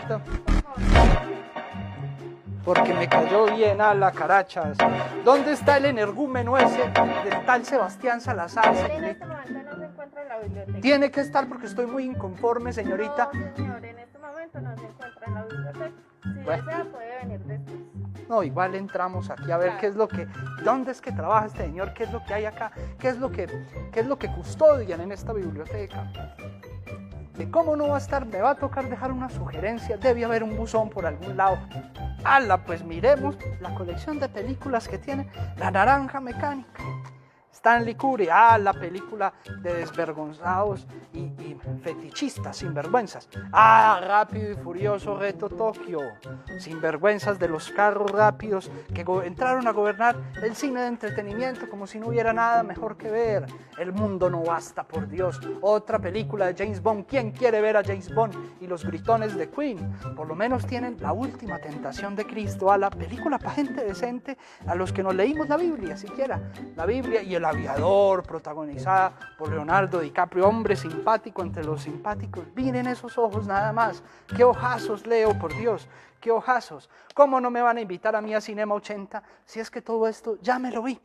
señorita. Porque me cayó bien a la carachas. ¿Dónde está el energúmeno ese del tal Sebastián Salazar, En señorita? este momento no se encuentra en la biblioteca. Tiene que estar porque estoy muy inconforme, señorita. No, señor, en este momento no se encuentra en la biblioteca. Si Bueno. desea, puede venir después. No, igual entramos aquí a ver qué es lo que, dónde es que trabaja este señor, qué es lo que hay acá, qué es lo que custodian en esta biblioteca. De cómo no va a estar, me va a tocar dejar una sugerencia, debe haber un buzón por algún lado. ¡Hala! Pues miremos la colección de películas que tiene La Naranja Mecánica. Stanley Kubrick, la película de desvergonzados y fetichistas, sinvergüenzas. Rápido y Furioso Reto Tokio, sinvergüenzas de los carros rápidos que entraron a gobernar el cine de entretenimiento como si no hubiera nada mejor que ver. El mundo no basta, por Dios. Otra película de James Bond. ¿Quién quiere ver a James Bond y los gritones de Queen? Por lo menos tienen La Última Tentación de Cristo, a la película para gente decente, a los que nos leímos la Biblia siquiera. La Biblia y El Aviador, protagonizada por Leonardo DiCaprio, hombre simpático entre los simpáticos. Miren esos ojos nada más. Qué ojazos, Leo, por Dios. Qué ojazos. ¿Cómo no me van a invitar a mí a Cinema 80 si es que todo esto ya me lo vi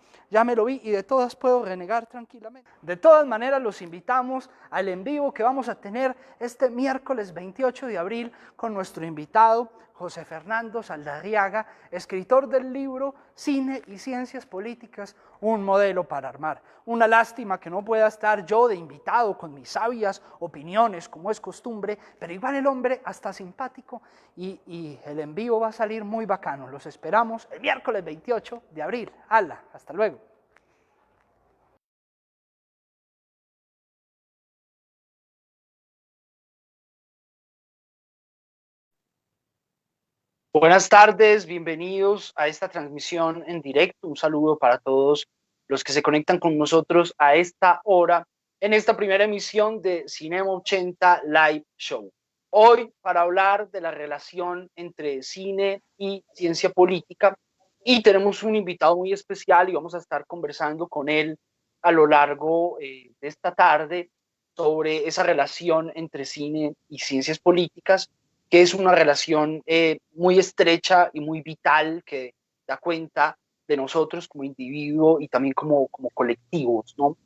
y de todas puedo renegar tranquilamente? De todas maneras los invitamos al en vivo que vamos a tener este miércoles 28 de abril con nuestro invitado José Fernando Saldarriaga, escritor del libro Cine y Ciencias Políticas, un modelo para armar. Una lástima que no pueda estar yo de invitado con mis sabias opiniones, como es costumbre, pero igual el hombre hasta simpático y el en vivo va a salir muy bacano. Los esperamos el miércoles 28 de abril. ¡Hala! Hasta luego. Buenas tardes, bienvenidos a esta transmisión en directo. Un saludo para todos los que se conectan con nosotros a esta hora en esta primera emisión de Cinema 80 Live Show. Hoy para hablar de la relación entre cine y ciencia política, y tenemos un invitado muy especial y vamos a estar conversando con él a lo largo de esta tarde sobre esa relación entre cine y ciencias políticas, que es una relación muy estrecha y muy vital que da cuenta de nosotros como individuo y también como colectivos, ¿no?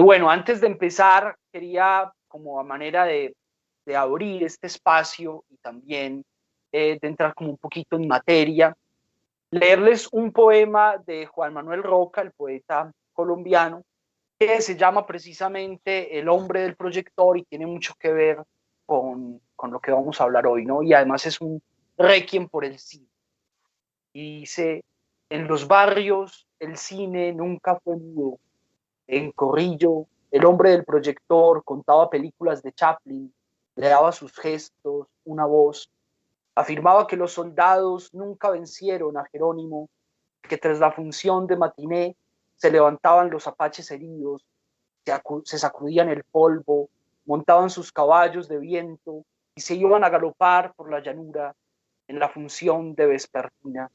Bueno, antes de empezar, quería como a manera de abrir este espacio y también de entrar como un poquito en materia, leerles un poema de Juan Manuel Roca, el poeta colombiano, que se llama precisamente El hombre del proyector y tiene mucho que ver con lo que vamos a hablar hoy, ¿no? Y además es un requiem por el cine. Y dice, en los barrios el cine nunca fue mudo. En Corrillo, el hombre del proyector contaba películas de Chaplin, le daba sus gestos, una voz. Afirmaba que los soldados nunca vencieron a Jerónimo, que tras la función de matiné se levantaban los apaches heridos, se sacudían el polvo, montaban sus caballos de viento y se iban a galopar por la llanura en la función de vespertina.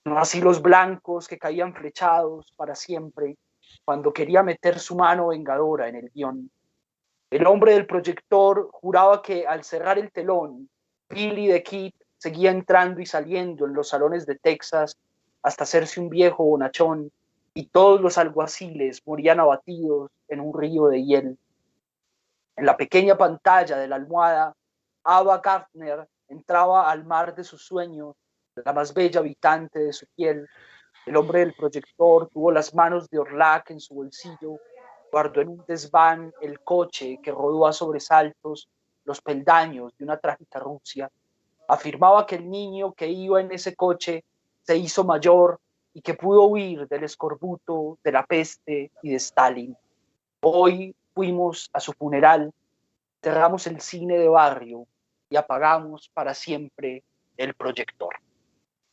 No así los blancos que caían flechados para siempre cuando quería meter su mano vengadora en el guión. El hombre del proyector juraba que al cerrar el telón, Billy the Kid seguía entrando y saliendo en los salones de Texas hasta hacerse un viejo bonachón y todos los alguaciles morían abatidos en un río de hiel. En la pequeña pantalla de la almohada, Ava Gardner entraba al mar de sus sueños, la más bella habitante de su piel. El hombre del proyector tuvo las manos de Orlac en su bolsillo, guardó en un desván el coche que rodó a sobresaltos los peldaños de una trágica Rusia. Afirmaba que el niño que iba en ese coche se hizo mayor y que pudo huir del escorbuto, de la peste y de Stalin. Hoy fuimos a su funeral, cerramos el cine de barrio y apagamos para siempre el proyector.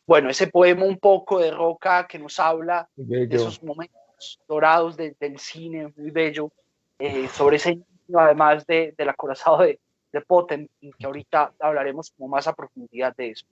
Bueno, ese poema un poco de Roca que nos habla de esos momentos dorados del cine, muy bello, sobre ese niño, además del acorazado de Potemkin, que ahorita hablaremos como más a profundidad de eso.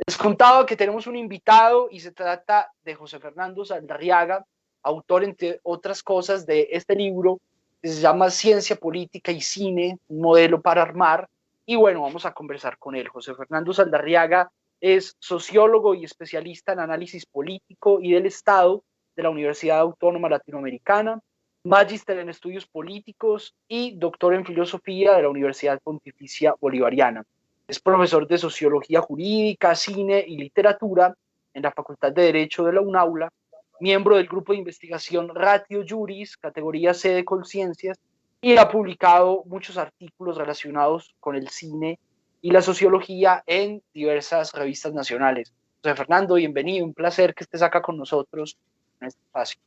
Les contaba que tenemos un invitado y se trata de José Fernando Saldarriaga, autor, entre otras cosas, de este libro que se llama Ciencia, Política y Cine, un modelo para armar, y bueno, vamos a conversar con él. José Fernando Saldarriaga es sociólogo y especialista en análisis político y del Estado de la Universidad Autónoma Latinoamericana, magíster en estudios políticos y doctor en filosofía de la Universidad Pontificia Bolivariana. Es profesor de sociología jurídica, cine y literatura en la Facultad de Derecho de la UNAULA, miembro del grupo de investigación Ratio Juris, categoría C de Conciencias, y ha publicado muchos artículos relacionados con el cine y la sociología en diversas revistas nacionales. José Fernando, bienvenido, un placer que estés acá con nosotros en este espacio.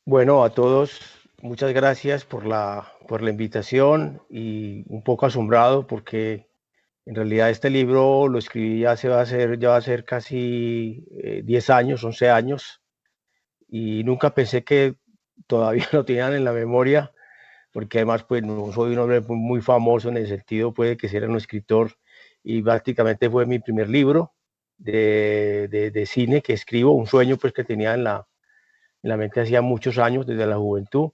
Bueno, a todos, muchas gracias por la invitación y un poco asombrado porque en realidad este libro lo escribí ya va a ser casi 10 años, 11 años, y nunca pensé que todavía lo tenían en la memoria, porque además pues no soy un hombre muy famoso en el sentido puede que sea un escritor, y prácticamente fue mi primer libro de cine que escribo, un sueño pues que tenía en la mente hacía muchos años, desde la juventud,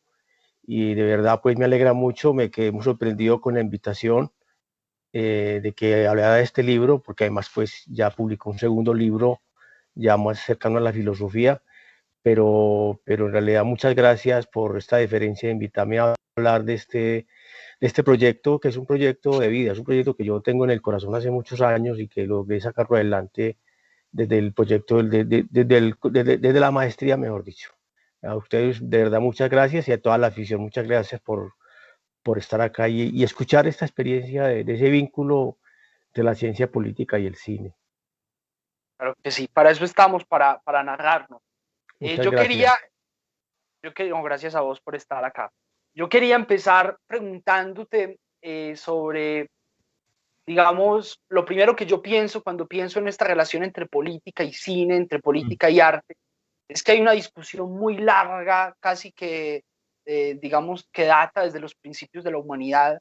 y de verdad pues me alegra mucho, me quedé muy sorprendido con la invitación de que hablara de este libro, porque además pues ya publicó un segundo libro ya más cercano a la filosofía, pero en realidad muchas gracias por esta deferencia de invitarme a hablar de este proyecto, que es un proyecto de vida, es un proyecto que yo tengo en el corazón hace muchos años y que logré sacarlo adelante desde el proyecto, desde la maestría, mejor dicho. A ustedes, de verdad, muchas gracias, y a toda la afición, muchas gracias por estar acá y escuchar esta experiencia de ese vínculo de la ciencia política y el cine. Claro que sí, para eso estamos, para narrarnos. Muchas gracias. No, gracias a vos por estar acá. Yo quería empezar preguntándote sobre, digamos, lo primero que yo pienso cuando pienso en esta relación entre política y cine, entre política y arte, es que hay una discusión muy larga, casi que, digamos, que data desde los principios de la humanidad,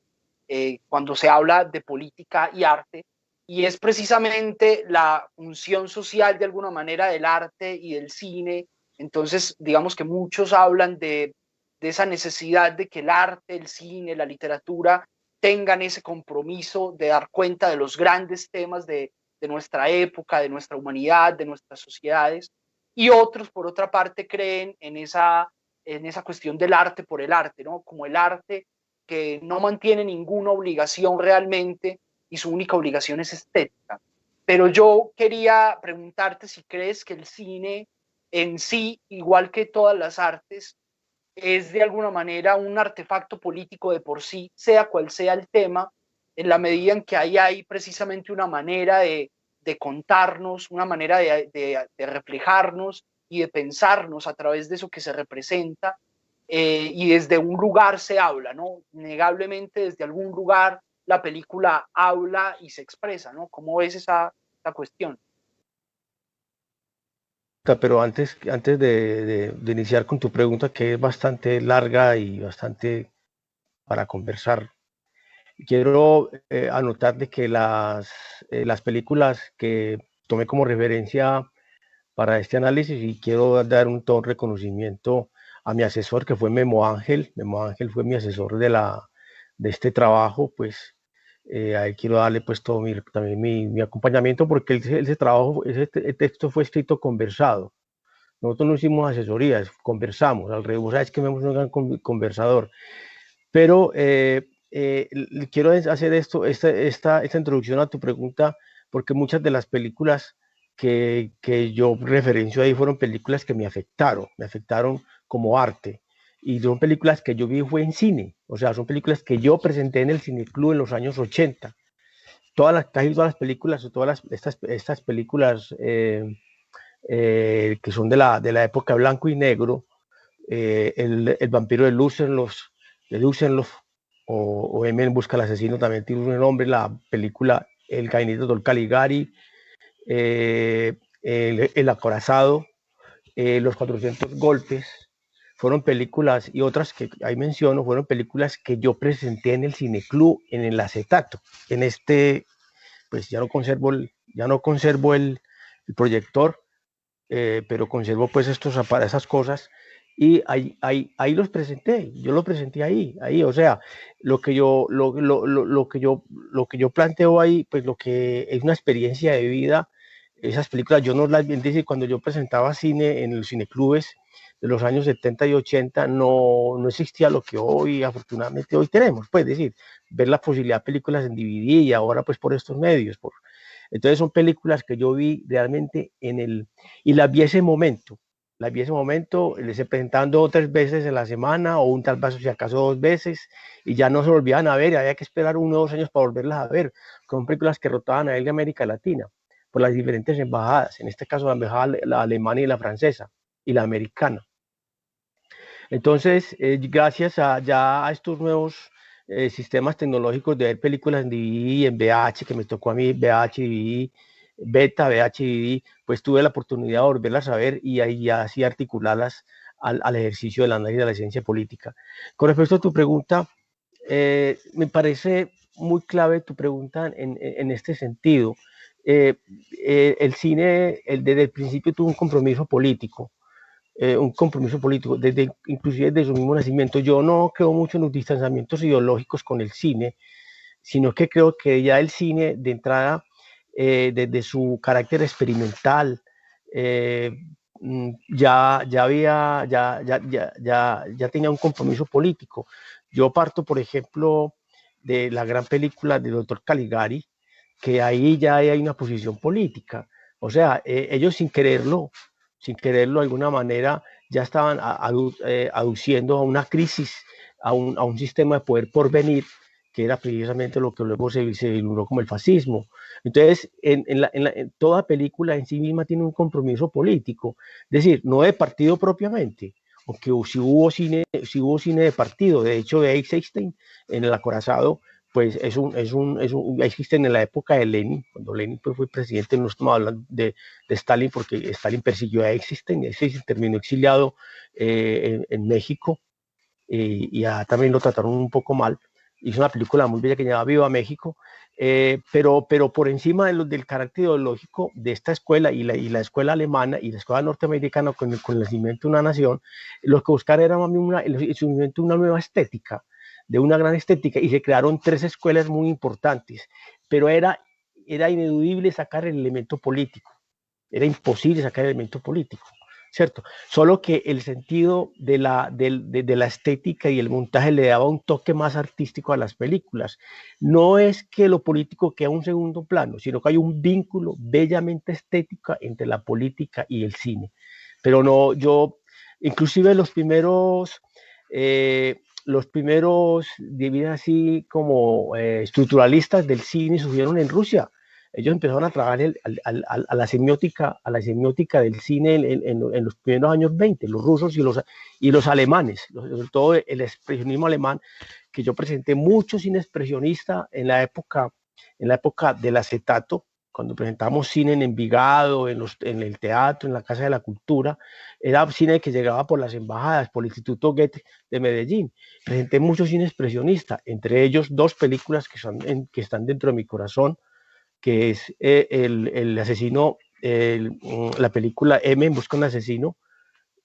cuando se habla de política y arte, y es precisamente la función social de alguna manera del arte y del cine. Entonces, digamos que muchos hablan de esa necesidad de que el arte, el cine, la literatura tengan ese compromiso de dar cuenta de los grandes temas de nuestra época, de nuestra humanidad, de nuestras sociedades, y otros, por otra parte, creen en esa cuestión del arte por el arte, ¿no? Como el arte que no mantiene ninguna obligación realmente y su única obligación es estética. Pero yo quería preguntarte si crees que el cine en sí, igual que todas las artes, es de alguna manera un artefacto político de por sí, sea cual sea el tema, en la medida en que ahí hay precisamente una manera de contarnos, una manera de reflejarnos y de pensarnos a través de eso que se representa, y desde un lugar se habla, ¿no? Innegablemente desde algún lugar la película habla y se expresa, ¿no? ¿Cómo ves esa cuestión? Pero antes de iniciar con tu pregunta, que es bastante larga y bastante para conversar, quiero anotar de que las películas que tomé como referencia para este análisis, y quiero dar todo reconocimiento a mi asesor, que fue Memo Ángel. Memo Ángel fue mi asesor de este trabajo, pues a él quiero darle pues todo también mi acompañamiento, porque ese texto fue escrito conversado. Nosotros no hicimos asesorías, conversamos, al revés, vos sabes que Memo es un gran conversador. Pero quiero hacer esta introducción a tu pregunta, porque muchas de las películas que yo referencio ahí fueron películas que me afectaron como arte. Y son películas que yo vi fue en cine, o sea, son películas que yo presenté en el Cineclub en los años 80. Casi todas las películas, o estas películas que son de la época blanco y negro, el vampiro de Lucenloff, o M en busca del asesino, también tiene un nombre, la película El Gabinete del Caligari, el Acorazado, Los 400 Golpes, fueron películas, y otras que ahí menciono, fueron películas que yo presenté en el Cineclub, en el acetato. En pues ya no conservo el proyector, pero conservo pues esas cosas, y ahí los presenté, yo los presenté ahí, o sea, lo que yo planteo ahí, pues lo que es una experiencia de vida, esas películas yo no las vi, decir, cuando yo presentaba cine en los cineclubes de los años 70 y 80, no existía lo que hoy, afortunadamente, hoy tenemos, pues decir, ver la posibilidad de películas en DVD y ahora pues por estos medios, entonces son películas que yo vi realmente y las vi ese momento, les presentaban 2 o 3 veces en la semana, o un tal vez si acaso 2 veces, y ya no se volvían a ver, había que esperar 1 o 2 años para volverlas a ver. Son películas que rotaban a él de América Latina, por las diferentes embajadas, en este caso la embajada la alemana y la francesa, y la americana. Entonces, gracias ya a estos nuevos sistemas tecnológicos de ver películas en DVD, en VH, que me tocó a mí, VH, DVD, Beta, VH, DVD, pues tuve la oportunidad de volverlas a ver y ahí así articularlas al ejercicio del análisis de la ciencia política. Con respecto a tu pregunta, me parece muy clave tu pregunta en este sentido. El cine desde el principio tuvo un compromiso político, inclusive desde su mismo nacimiento. Yo no creo mucho en los distanciamientos ideológicos con el cine, sino que creo que ya el cine de entrada, desde su carácter experimental, ya tenía un compromiso político. Yo parto, por ejemplo, de la gran película del doctor Caligari, que ahí ya hay una posición política. O sea, ellos sin quererlo de alguna manera, ya estaban aduciendo a una crisis, a un sistema de poder por venir, que era precisamente lo que luego se vislumbró como el fascismo. Entonces, en toda película en sí misma tiene un compromiso político, es decir, no de partido propiamente, aunque si hubo cine de partido. De hecho, Eisenstein en El Acorazado pues existen en la época de Lenin, cuando Lenin pues, fue presidente. No estamos hablando de Stalin, porque Stalin persiguió a Eisenstein terminó exiliado en México, y también lo trataron un poco mal. Hizo una película muy bella que se llama Viva México, pero por encima del carácter ideológico de esta escuela y la escuela alemana y la escuela norteamericana con el nacimiento de una nación, lo que buscaron era el surgimiento de una nueva estética, de una gran estética, y se crearon 3 escuelas muy importantes, pero era ineludible sacar el elemento político, era imposible sacar el elemento político, ¿cierto? Solo que el sentido de la estética y el montaje le daba un toque más artístico a las películas. No es que lo político quede a un segundo plano, sino que hay un vínculo bellamente estético entre la política y el cine. Pero no, inclusive los primeros, dirían así, como estructuralistas del cine surgieron en Rusia. Ellos empezaron a trabajar a la semiótica del cine en los primeros años 20, los rusos y los alemanes, sobre todo el expresionismo alemán, que yo presenté mucho cine expresionista en la época del acetato, cuando presentamos cine en Envigado, en el teatro, en la Casa de la Cultura. Era cine que llegaba por las embajadas, por el Instituto Goethe de Medellín. Presenté mucho cine expresionista, entre ellos 2 películas que están dentro de mi corazón, que es el asesino, la película M, En busca de un asesino,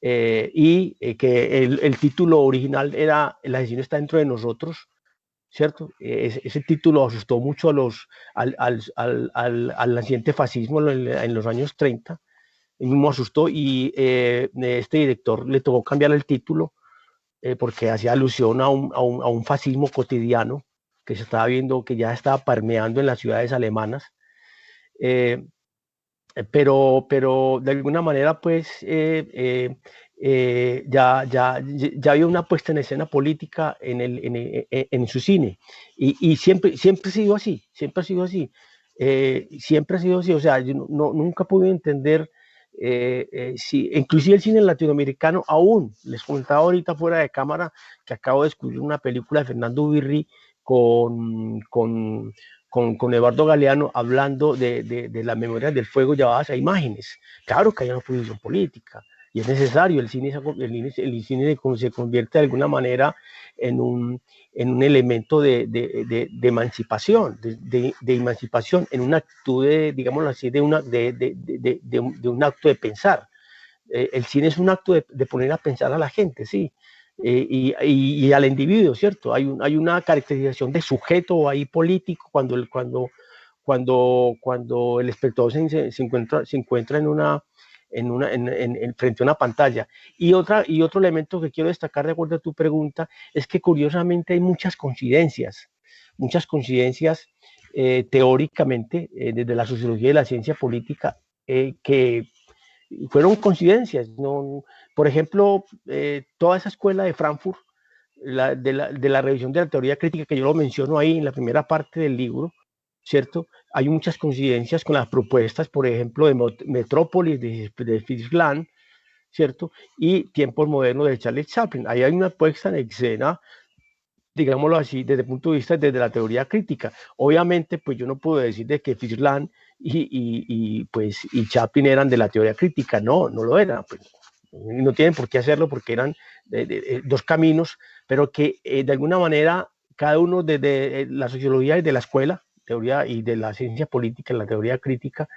y que el título original era El asesino está dentro de nosotros, ¿cierto? Ese título asustó mucho al naciente fascismo en los años 30, y mismo asustó, y este director le tocó cambiar el título, porque hacía alusión a un fascismo cotidiano que se estaba viendo, que ya estaba permeando en las ciudades alemanas. Eh, pero de alguna manera, pues, ya había una puesta en escena política en su cine, y siempre ha sido así, siempre ha sido así, o sea, yo nunca pude entender, si inclusive el cine latinoamericano aún. Les comentaba ahorita fuera de cámara que acabo de descubrir una película de Fernando Birri con Eduardo Galeano, hablando de las memorias del fuego llevadas a imágenes. Claro que hay una posición política y es necesario. El cine se convierte de alguna manera en un elemento de emancipación, de emancipación, en una actitud, digámoslo así, de un acto de pensar. el cine es un acto de poner a pensar a la gente, sí, y al individuo, ¿cierto? Hay una caracterización de sujeto ahí político cuando el espectador se encuentra frente a una pantalla. Y otro elemento que quiero destacar de acuerdo a tu pregunta es que curiosamente hay muchas coincidencias teóricamente desde la sociología y la ciencia política que fueron coincidencias. ¿No? Por ejemplo, toda esa escuela de Frankfurt, de la revisión de la teoría crítica, que yo lo menciono ahí en la primera parte del libro, ¿cierto? Hay muchas coincidencias con las propuestas, por ejemplo, de Metrópolis, de Fritz Lang, ¿cierto? Y Tiempos Modernos de Charles Chaplin. Ahí hay una puesta en escena, digámoslo así, desde el punto de vista desde la teoría crítica. Obviamente, pues yo no puedo decir de que Fritz Lang y Chaplin eran de la teoría crítica, no lo eran, pues, no tienen por qué hacerlo porque eran dos caminos, pero que de alguna manera cada uno desde la sociología y de la escuela, teoría y de la ciencia política, la teoría crítica,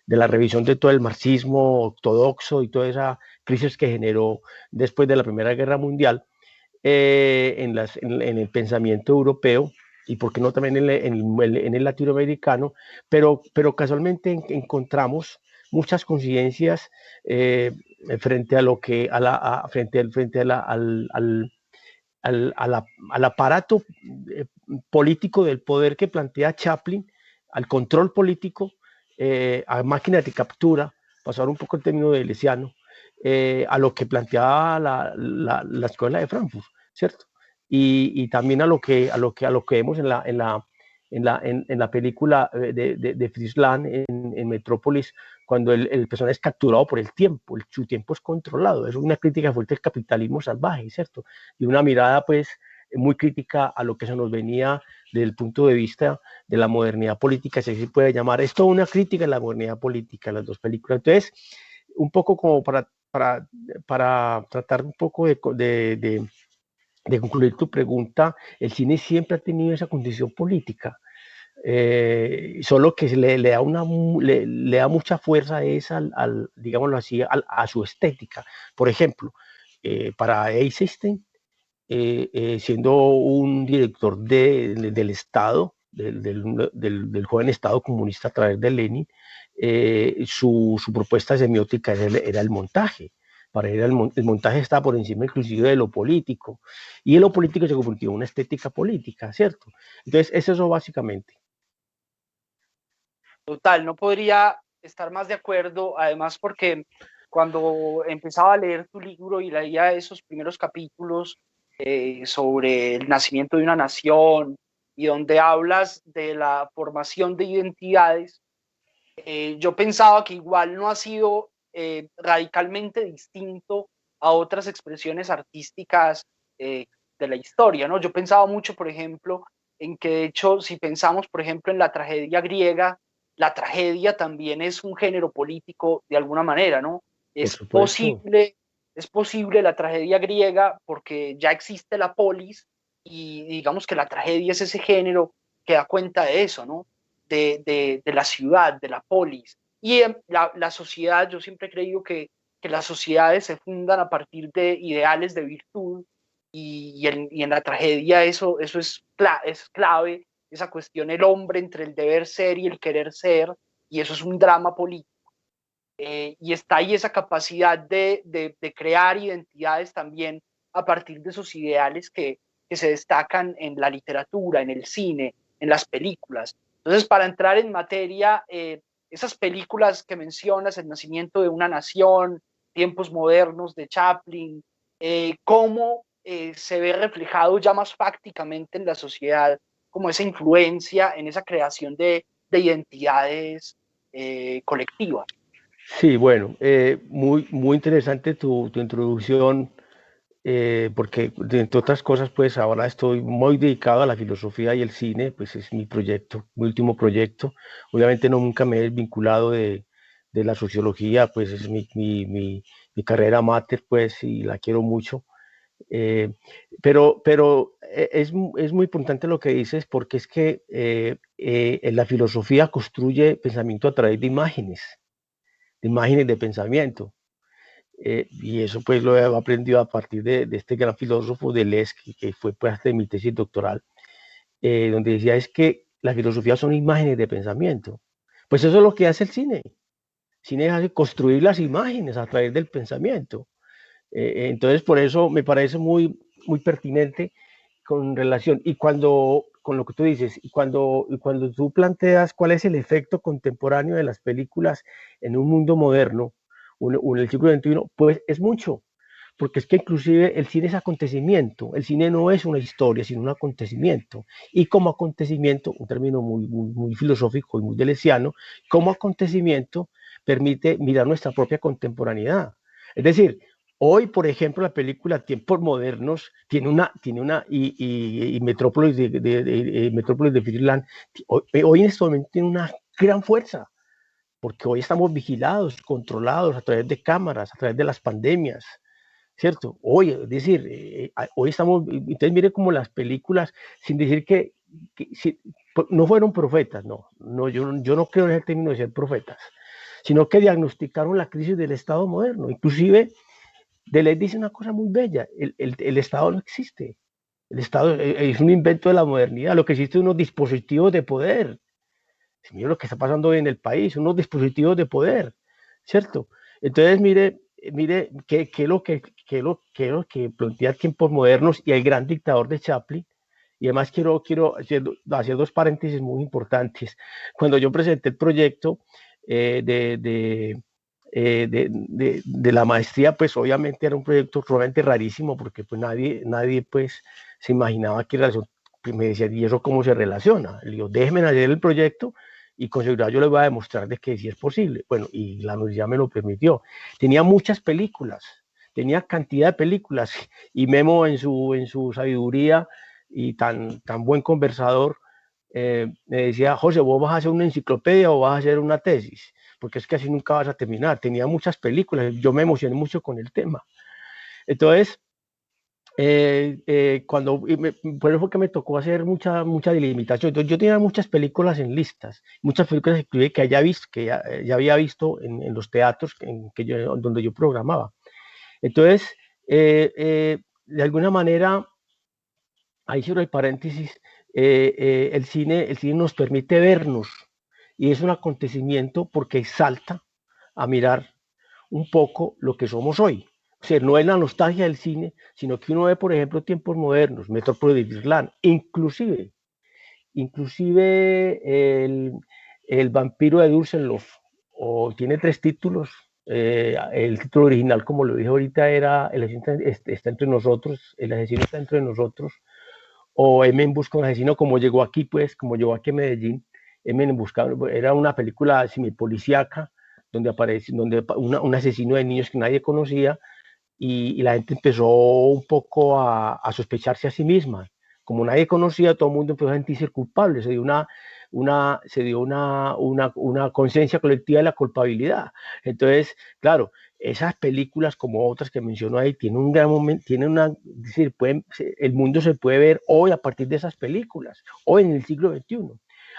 de la revisión de todo el marxismo ortodoxo y toda esa crisis que generó después de la Primera Guerra Mundial, en el pensamiento europeo y por qué no también en el latinoamericano, pero casualmente encontramos muchas coincidencias frente a lo que al aparato político del poder que plantea Chaplin, al control político, a máquinas de captura, pasar un poco el término de Lesiano, a lo que planteaba la escuela de Frankfurt, ¿cierto? Y también a lo que vemos en la película de Fritz Lang en Metrópolis, cuando el personaje es capturado por el tiempo, su tiempo es controlado. Es una crítica fuerte del capitalismo salvaje, ¿cierto? Y una mirada, pues, muy crítica a lo que se nos venía desde el punto de vista de la modernidad política, si se puede llamar. Es toda una crítica a la modernidad política, las dos películas. Entonces, un poco como para tratar un poco de concluir tu pregunta, el cine siempre ha tenido esa condición política. Solo que le da mucha fuerza digámoslo así, a su estética. Por ejemplo, para Eisenstein, siendo un director del Estado, del joven Estado comunista a través de Lenin, su propuesta semiótica era el montaje. Para él el montaje está por encima inclusive de lo político, y en lo político se convirtió en una estética política, ¿cierto? Entonces, es eso básicamente. Total, no podría estar más de acuerdo, además porque cuando empezaba a leer tu libro y leía esos primeros capítulos sobre el nacimiento de una nación y donde hablas de la formación de identidades, yo pensaba que igual no ha sido radicalmente distinto a otras expresiones artísticas de la historia, ¿no? Yo pensaba mucho, por ejemplo, en que de hecho, si pensamos, por ejemplo, en la tragedia griega, la tragedia también es un género político de alguna manera, ¿no? Por supuesto. Es posible la tragedia griega porque ya existe la polis y digamos que la tragedia es ese género que da cuenta de eso, ¿no? De la ciudad, de la polis. Y la sociedad, yo siempre he creído que las sociedades se fundan a partir de ideales de virtud y en la tragedia eso es clave, esa cuestión, el hombre entre el deber ser y el querer ser, y eso es un drama político. Y está ahí esa capacidad de crear identidades también a partir de esos ideales que se destacan en la literatura, en el cine, en las películas. Entonces, para entrar en materia, esas películas que mencionas, El nacimiento de una nación, Tiempos modernos de Chaplin, cómo se ve reflejado ya más fácticamente en la sociedad, como esa influencia en esa creación de identidades colectivas. Sí, bueno, muy interesante tu introducción, porque entre otras cosas, pues ahora estoy muy dedicado a la filosofía y el cine, pues es mi proyecto, mi último proyecto. Obviamente nunca me he desvinculado de la sociología, pues es mi carrera máter, pues, y la quiero mucho. Pero es muy importante lo que dices, porque es que la filosofía construye pensamiento a través de imágenes de pensamiento. y eso pues lo he aprendido a partir de este gran filósofo Deleuze, que fue parte de mi tesis doctoral, donde decía es que la filosofía son imágenes de pensamiento. Pues eso es lo que hace el cine. El cine hace construir las imágenes a través del pensamiento. Entonces, por eso me parece muy pertinente con relación, y con lo que tú dices, y cuando tú planteas cuál es el efecto contemporáneo de las películas en un mundo moderno, en el siglo XXI, pues es mucho, porque es que inclusive el cine es acontecimiento, el cine no es una historia, sino un acontecimiento, y como acontecimiento, un término muy filosófico y muy deleuziano, como acontecimiento permite mirar nuestra propia contemporaneidad. Es decir, hoy, por ejemplo, la película Tiempos Modernos y Metrópolis Metrópolis de Finland, hoy en este momento tiene una gran fuerza, porque hoy estamos vigilados, controlados a través de cámaras, a través de las pandemias, ¿cierto? Hoy, es decir, hoy estamos, entonces mire como las películas, sin decir que no fueron profetas, no, yo no creo en el término de ser profetas, sino que diagnosticaron la crisis del Estado moderno. Inclusive, Deleuze dice una cosa muy bella, el Estado no existe, el Estado es un invento de la modernidad, lo que existe son unos dispositivos de poder. Mire lo que está pasando hoy en el país, unos dispositivos de poder, ¿cierto? Entonces, mire qué es lo que plantea Tiempos Modernos y el gran dictador de Chaplin. Y además quiero hacer dos paréntesis muy importantes. Cuando yo presenté el proyecto de la maestría, pues obviamente era un proyecto realmente rarísimo, porque pues nadie pues se imaginaba que relación, me decían, ¿y eso cómo se relaciona? Le digo, déjenme hacer el proyecto y con seguridad yo les voy a demostrar de que sí es posible. Bueno, y la universidad me lo permitió. Tenía muchas películas, tenía cantidad de películas, y Memo en su sabiduría y tan buen conversador, me decía, José, ¿vos vas a hacer una enciclopedia o vas a hacer una tesis? Porque es que así nunca vas a terminar. Tenía muchas películas, yo me emocioné mucho con el tema. Entonces, por eso fue que me tocó hacer mucha delimitación. Entonces, yo tenía muchas películas en listas, muchas películas que ya había visto en los teatros donde yo programaba. Entonces, de alguna manera, ahí cierro el paréntesis, el cine nos permite vernos, y es un acontecimiento porque exalta a mirar un poco lo que somos hoy. O sea, no es la nostalgia del cine, sino que uno ve, por ejemplo, Tiempos Modernos, Metrópolis de Finland, inclusive el vampiro de Düsseldorf, o tiene 3 títulos. El título original, como lo dije ahorita, era El asesino está entre nosotros, El asesino está entre nosotros, o M en busca de un asesino, como llegó aquí a Medellín. M en busca, era una película semipolicíaca, donde aparece un asesino de niños que nadie conocía, y la gente empezó un poco a sospecharse a sí misma. Como nadie conocía, todo el mundo empezó a sentirse culpable, se dio una conciencia colectiva de la culpabilidad. Entonces, claro, esas películas, como otras que menciono ahí, tienen un gran momento, es decir, el mundo se puede ver hoy a partir de esas películas, hoy en el siglo XXI.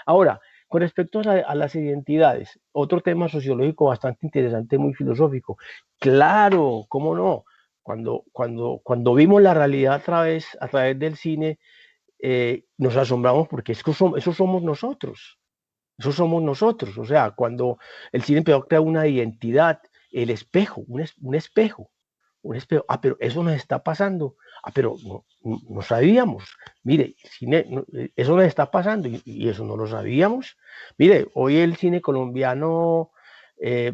Ahora, con respecto a las identidades, otro tema sociológico bastante interesante, muy filosófico. Claro, ¿cómo no? Cuando vimos la realidad a través del cine, nos asombramos, porque eso somos nosotros. Eso somos nosotros. O sea, cuando el cine empezó a crear una identidad, el espejo, un espejo. Pero eso nos está pasando. Pero no sabíamos. Mire, eso nos está pasando, y eso no lo sabíamos. Mire, hoy el cine colombiano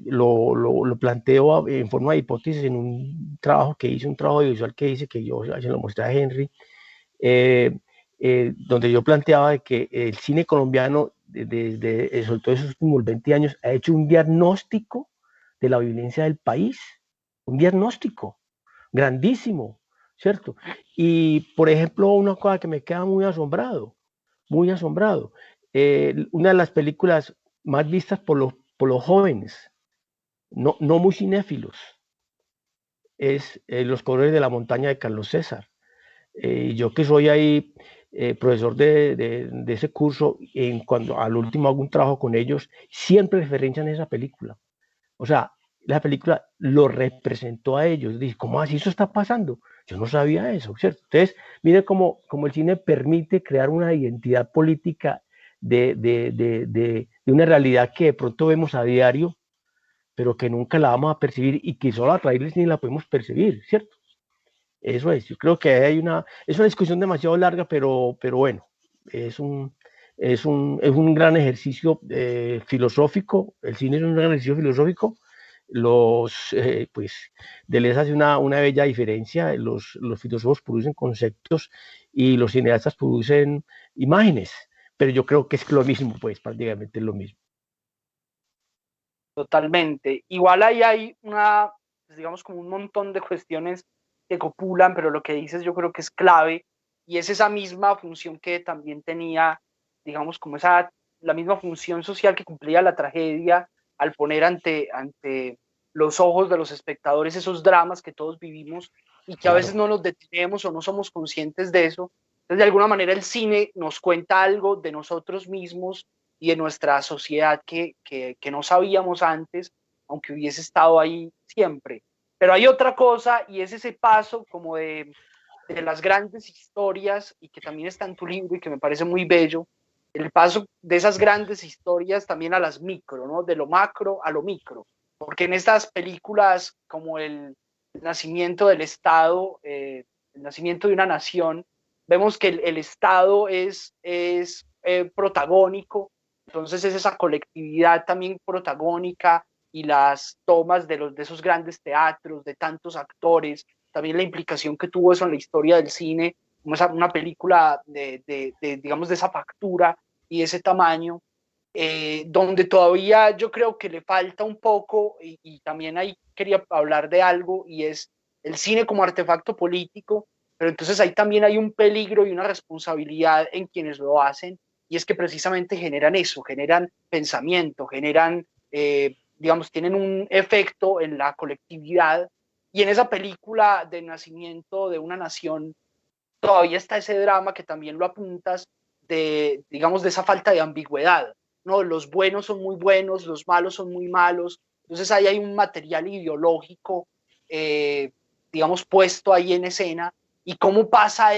lo planteo en forma de hipótesis en un trabajo audiovisual que hice, que yo se lo mostré a Henry, donde yo planteaba de que el cine colombiano, sobre todo esos últimos 20 años, ha hecho un diagnóstico de la violencia del país, un diagnóstico grandísimo, ¿cierto? Y, por ejemplo, una cosa que me queda muy asombrado, una de las películas más vistas por los jóvenes, no muy cinéfilos, es Los Colores de la Montaña de Carlos César. Yo, que soy ahí profesor de ese curso, cuando al último hago un trabajo con ellos, siempre referencian esa película. O sea, la película lo representó a ellos. Dice, ¿cómo así eso está pasando? Yo no sabía eso, ¿cierto? Entonces, mire cómo el cine permite crear una identidad política de una realidad que de pronto vemos a diario, pero que nunca la vamos a percibir y que solo a través del cine la podemos percibir, ¿cierto? Eso es, yo creo que es una discusión demasiado larga, pero bueno, es es un gran ejercicio filosófico, el cine es un gran ejercicio filosófico, pues, Deleuze hace una bella diferencia, los filósofos producen conceptos y los cineastas producen imágenes, pero yo creo que es lo mismo, pues prácticamente es lo mismo. Totalmente. Igual ahí hay una, pues, digamos, como un montón de cuestiones que copulan, pero lo que dices yo creo que es clave y es esa misma función que también tenía, digamos, como la misma función social que cumplía la tragedia al poner ante los ojos de los espectadores esos dramas que todos vivimos y que a veces Claro. no nos detenemos o no somos conscientes de eso. Entonces, de alguna manera el cine nos cuenta algo de nosotros mismos y de nuestra sociedad que no sabíamos antes, aunque hubiese estado ahí siempre. Pero hay otra cosa y es ese paso como de las grandes historias y que también está en tu libro y que me parece muy bello, el paso de esas grandes historias también a las micro, ¿no? De lo macro a lo micro. Porque en estas películas como el nacimiento del Estado, el nacimiento de una nación, vemos que el Estado es protagónico, entonces es esa colectividad también protagónica y las tomas de esos grandes teatros, de tantos actores, también la implicación que tuvo eso en la historia del cine, como una película digamos, de esa factura y ese tamaño, donde todavía yo creo que le falta un poco, y también ahí quería hablar de algo, y es el cine como artefacto político, pero entonces ahí también hay un peligro y una responsabilidad en quienes lo hacen, y es que precisamente generan eso, generan pensamiento, generan, digamos, tienen un efecto en la colectividad, y en esa película de nacimiento de una nación todavía está ese drama que también lo apuntas de, digamos, de esa falta de ambigüedad, ¿no? Los buenos son muy buenos, los malos son muy malos, entonces ahí hay un material ideológico, eh, digamos, puesto ahí en escena, y cómo pasa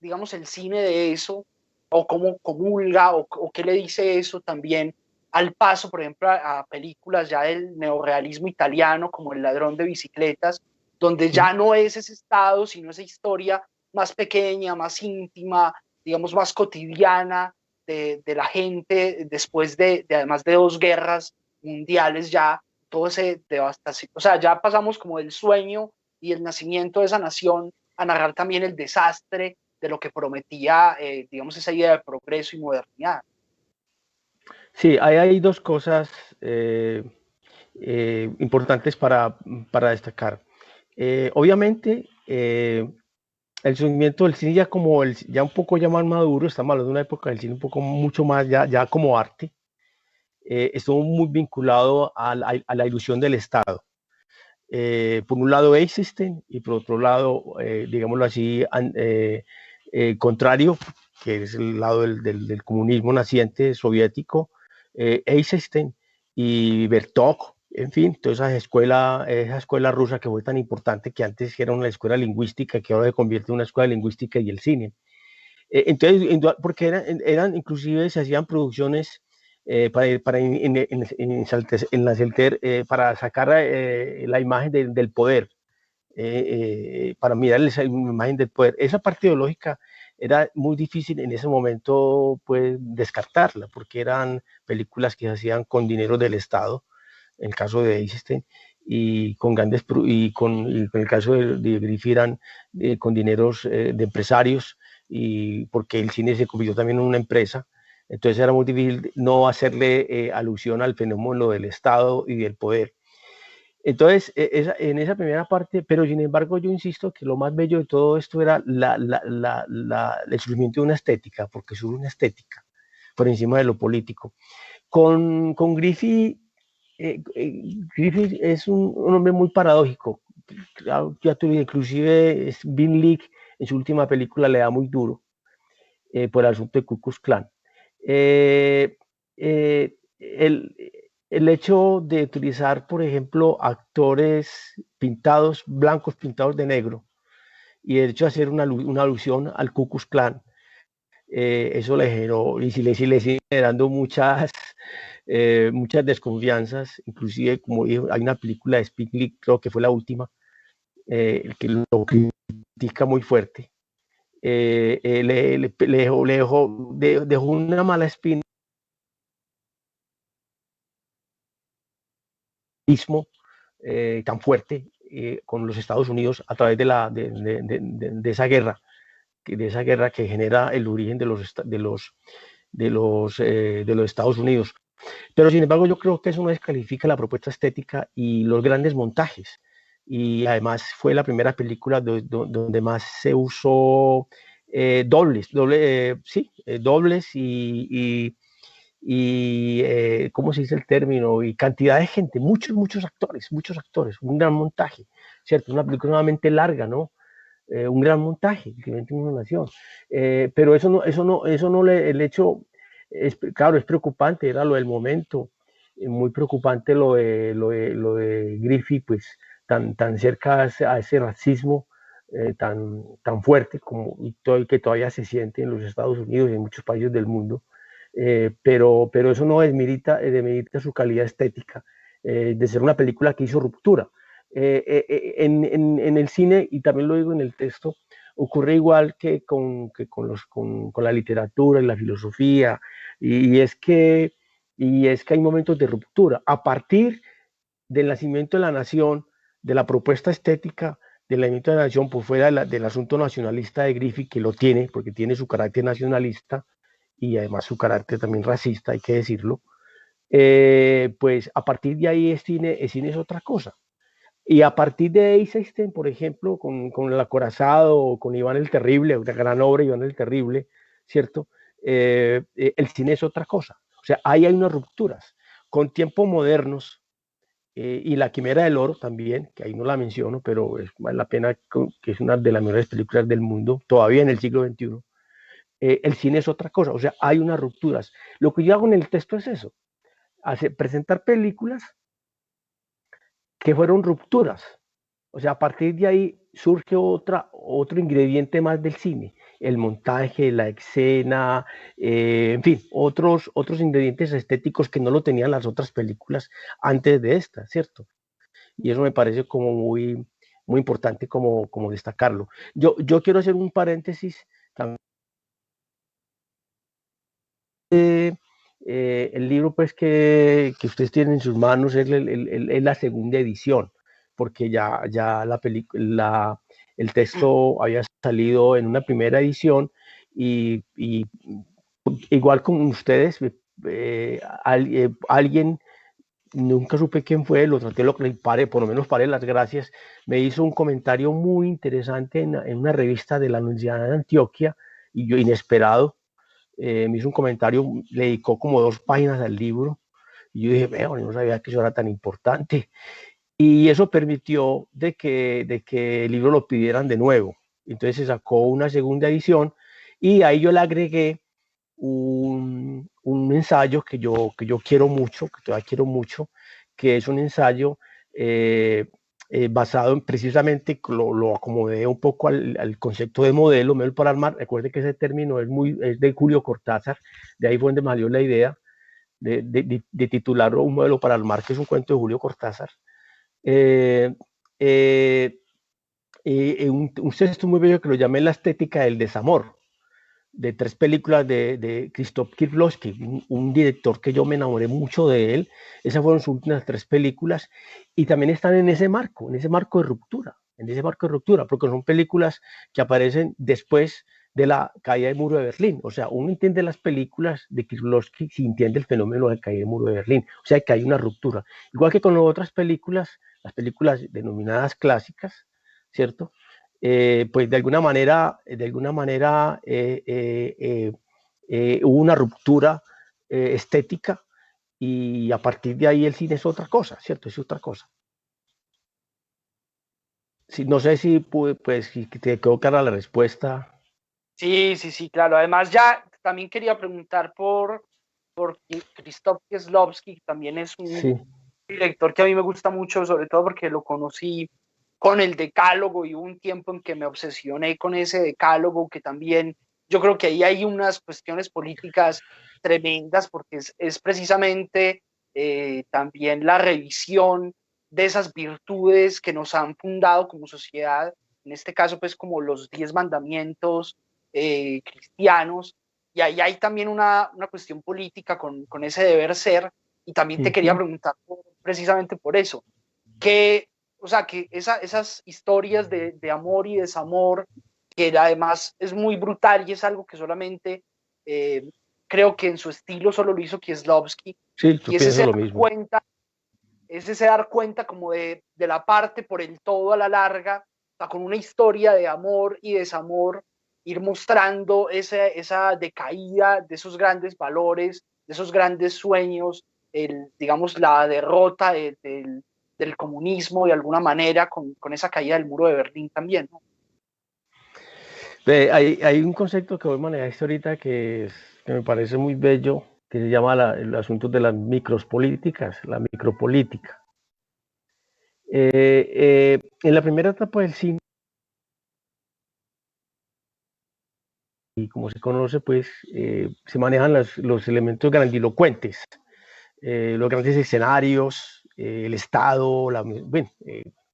digamos, el cine de eso, o cómo comulga, o qué le dice eso también al paso, por ejemplo, a películas ya del neorrealismo italiano, como El ladrón de bicicletas, donde ya no es ese estado, sino esa historia más pequeña, más íntima, digamos, más cotidiana de la gente después además de dos guerras mundiales ya, todo ese devastación, o sea, ya pasamos como del sueño y el nacimiento de esa nación a narrar también el desastre de lo que prometía, digamos, esa idea de progreso y modernidad. Sí, hay dos cosas importantes para destacar. Obviamente, el surgimiento del cine ya como ya un poco ya más maduro, estamos hablando de una época del cine un poco mucho más ya como arte, estuvo muy vinculado a la ilusión del Estado. Por un lado Eisenstein y por otro lado, digámoslo así, contrario, que es el lado del comunismo naciente soviético, Eisenstein y Bertov, en fin, toda esa escuela rusa que fue tan importante, que antes era una escuela lingüística, que ahora se convierte en una escuela lingüística y el cine. Entonces, porque inclusive se hacían producciones para enaltecer, para sacar la imagen del poder, para mirar esa imagen del poder. Esa parte ideológica era muy difícil en ese momento pues descartarla, porque eran películas que se hacían con dinero del Estado, en el caso de Eisenstein, y con el caso de Griffith eran con dineros de empresarios, y porque el cine se convirtió también en una empresa, entonces era muy difícil no hacerle alusión al fenómeno del Estado y del poder. Entonces, en esa primera parte, pero sin embargo yo insisto que lo más bello de todo esto era el surgimiento de una estética, porque surge una estética por encima de lo político. Con Griffith, Griffith es un hombre muy paradójico. Ya tuve, inclusive Vin League en su última película le da muy duro por el asunto de Ku Klux Klan. Él el hecho de utilizar, por ejemplo, actores pintados, blancos pintados de negro, y el hecho de hacer una alusión al Ku Klux Klan, eso le generó, y si le sigue generando muchas desconfianzas, inclusive como dijo, hay una película de Spike Lee, creo que fue la última, que lo critica muy fuerte, dejó una mala espina tan fuerte con los Estados Unidos a través de esa guerra que genera el origen de los Estados Unidos. Pero sin embargo yo creo que eso no descalifica la propuesta estética y los grandes montajes. Y además fue la primera película donde más se usó dobles y ¿cómo se dice el término? Y cantidad de gente, muchos actores, un gran montaje, ¿cierto? Una película nuevamente larga, ¿no? Un gran montaje, que vende una nación. Pero el hecho, claro, es preocupante, era lo del momento, muy preocupante lo de Griffith, pues tan cerca a ese racismo tan fuerte como que todavía se siente en los Estados Unidos y en muchos países del mundo. Pero eso no desmerita su calidad estética, de ser una película que hizo ruptura. En el cine, y también lo digo en el texto, ocurre igual con la literatura y la filosofía, y es que hay momentos de ruptura. A partir del nacimiento de la nación, de la propuesta estética del nacimiento de la nación, por fuera del asunto nacionalista de Griffith, que lo tiene, porque tiene su carácter nacionalista y además su carácter también racista, hay que decirlo, pues a partir de ahí el cine es otra cosa. Y a partir de Eisenstein, por ejemplo, con el acorazado, o con Iván el Terrible, una gran obra, Iván el Terrible, ¿cierto? El cine es otra cosa. O sea, ahí hay unas rupturas. Con tiempos modernos, y La Quimera del Oro también, que ahí no la menciono, pero vale la pena, que es una de las mejores películas del mundo, todavía en el siglo XXI. El cine es otra cosa, o sea, hay unas rupturas. Lo que yo hago en el texto es eso, presentar películas que fueron rupturas. O sea, a partir de ahí surge otro ingrediente más del cine, el montaje, la escena, en fin, otros ingredientes estéticos que no lo tenían las otras películas antes de esta, ¿cierto? Y eso me parece como muy importante como destacarlo. Yo quiero hacer un paréntesis también. El libro pues que ustedes tienen en sus manos es la segunda edición, porque ya el texto había salido en una primera edición y igual con ustedes, alguien, nunca supe quién fue, lo traté, por lo menos paré las gracias, me hizo un comentario muy interesante en una revista de la Universidad de Antioquia, y yo inesperado, me hizo un comentario, le dedicó como 2 páginas al libro, y yo dije, yo no sabía que eso era tan importante, y eso permitió de que el libro lo pidieran de nuevo. Entonces se sacó una segunda edición, y ahí yo le agregué un ensayo que yo quiero mucho, que todavía quiero mucho, que es un ensayo basado en precisamente, lo acomodé un poco al concepto de modelo para armar. Recuerde que ese término es de Julio Cortázar, de ahí fue donde me salió la idea de titularlo Un modelo para armar, que es un cuento de Julio Cortázar. Eh, eh, un texto muy bello que lo llamé La estética del desamor, de 3 películas de Krzysztof Kieślowski, un director que yo me enamoré mucho de él. Esas fueron sus últimas 3 películas, y también están en ese marco de ruptura, porque son películas que aparecen después de la caída del muro de Berlín. O sea, uno entiende las películas de Kieślowski si entiende el fenómeno de caída del muro de Berlín. O sea, que hay una ruptura. Igual que con otras películas, las películas denominadas clásicas, ¿cierto? Pues de alguna manera hubo una ruptura estética, y a partir de ahí el cine es otra cosa, ¿cierto? Es otra cosa. No sé si te quedó clara la respuesta. Sí, claro. Además, ya también quería preguntar porque Krzysztof Kieslowski también es un Sí. director que a mí me gusta mucho, sobre todo porque lo conocí con el Decálogo y hubo un tiempo en que me obsesioné con ese Decálogo, que también yo creo que ahí hay unas cuestiones políticas tremendas, porque es precisamente también la revisión de esas virtudes que nos han fundado como sociedad, en este caso pues como los 10 mandamientos cristianos, y ahí hay también una cuestión política con ese deber ser, y también te quería preguntar precisamente por eso, que, o sea, que esas historias de amor y desamor, que además es muy brutal y es algo que solamente creo que en su estilo solo lo hizo Kieslowski, Sí, yo y es pienso ese lo dar mismo. cuenta, como de la parte por el todo a la larga, o sea, con una historia de amor y desamor, ir mostrando esa decaída de esos grandes valores, de esos grandes sueños, digamos, la derrota del comunismo de alguna manera con esa caída del muro de Berlín también, ¿no? Hay un concepto que vos manejaste ahorita que me parece muy bello, que se llama el asunto de las micropolíticas, la micropolítica. En la primera etapa del cine, y como se conoce, pues se manejan los elementos grandilocuentes, los grandes escenarios, el Estado, bueno,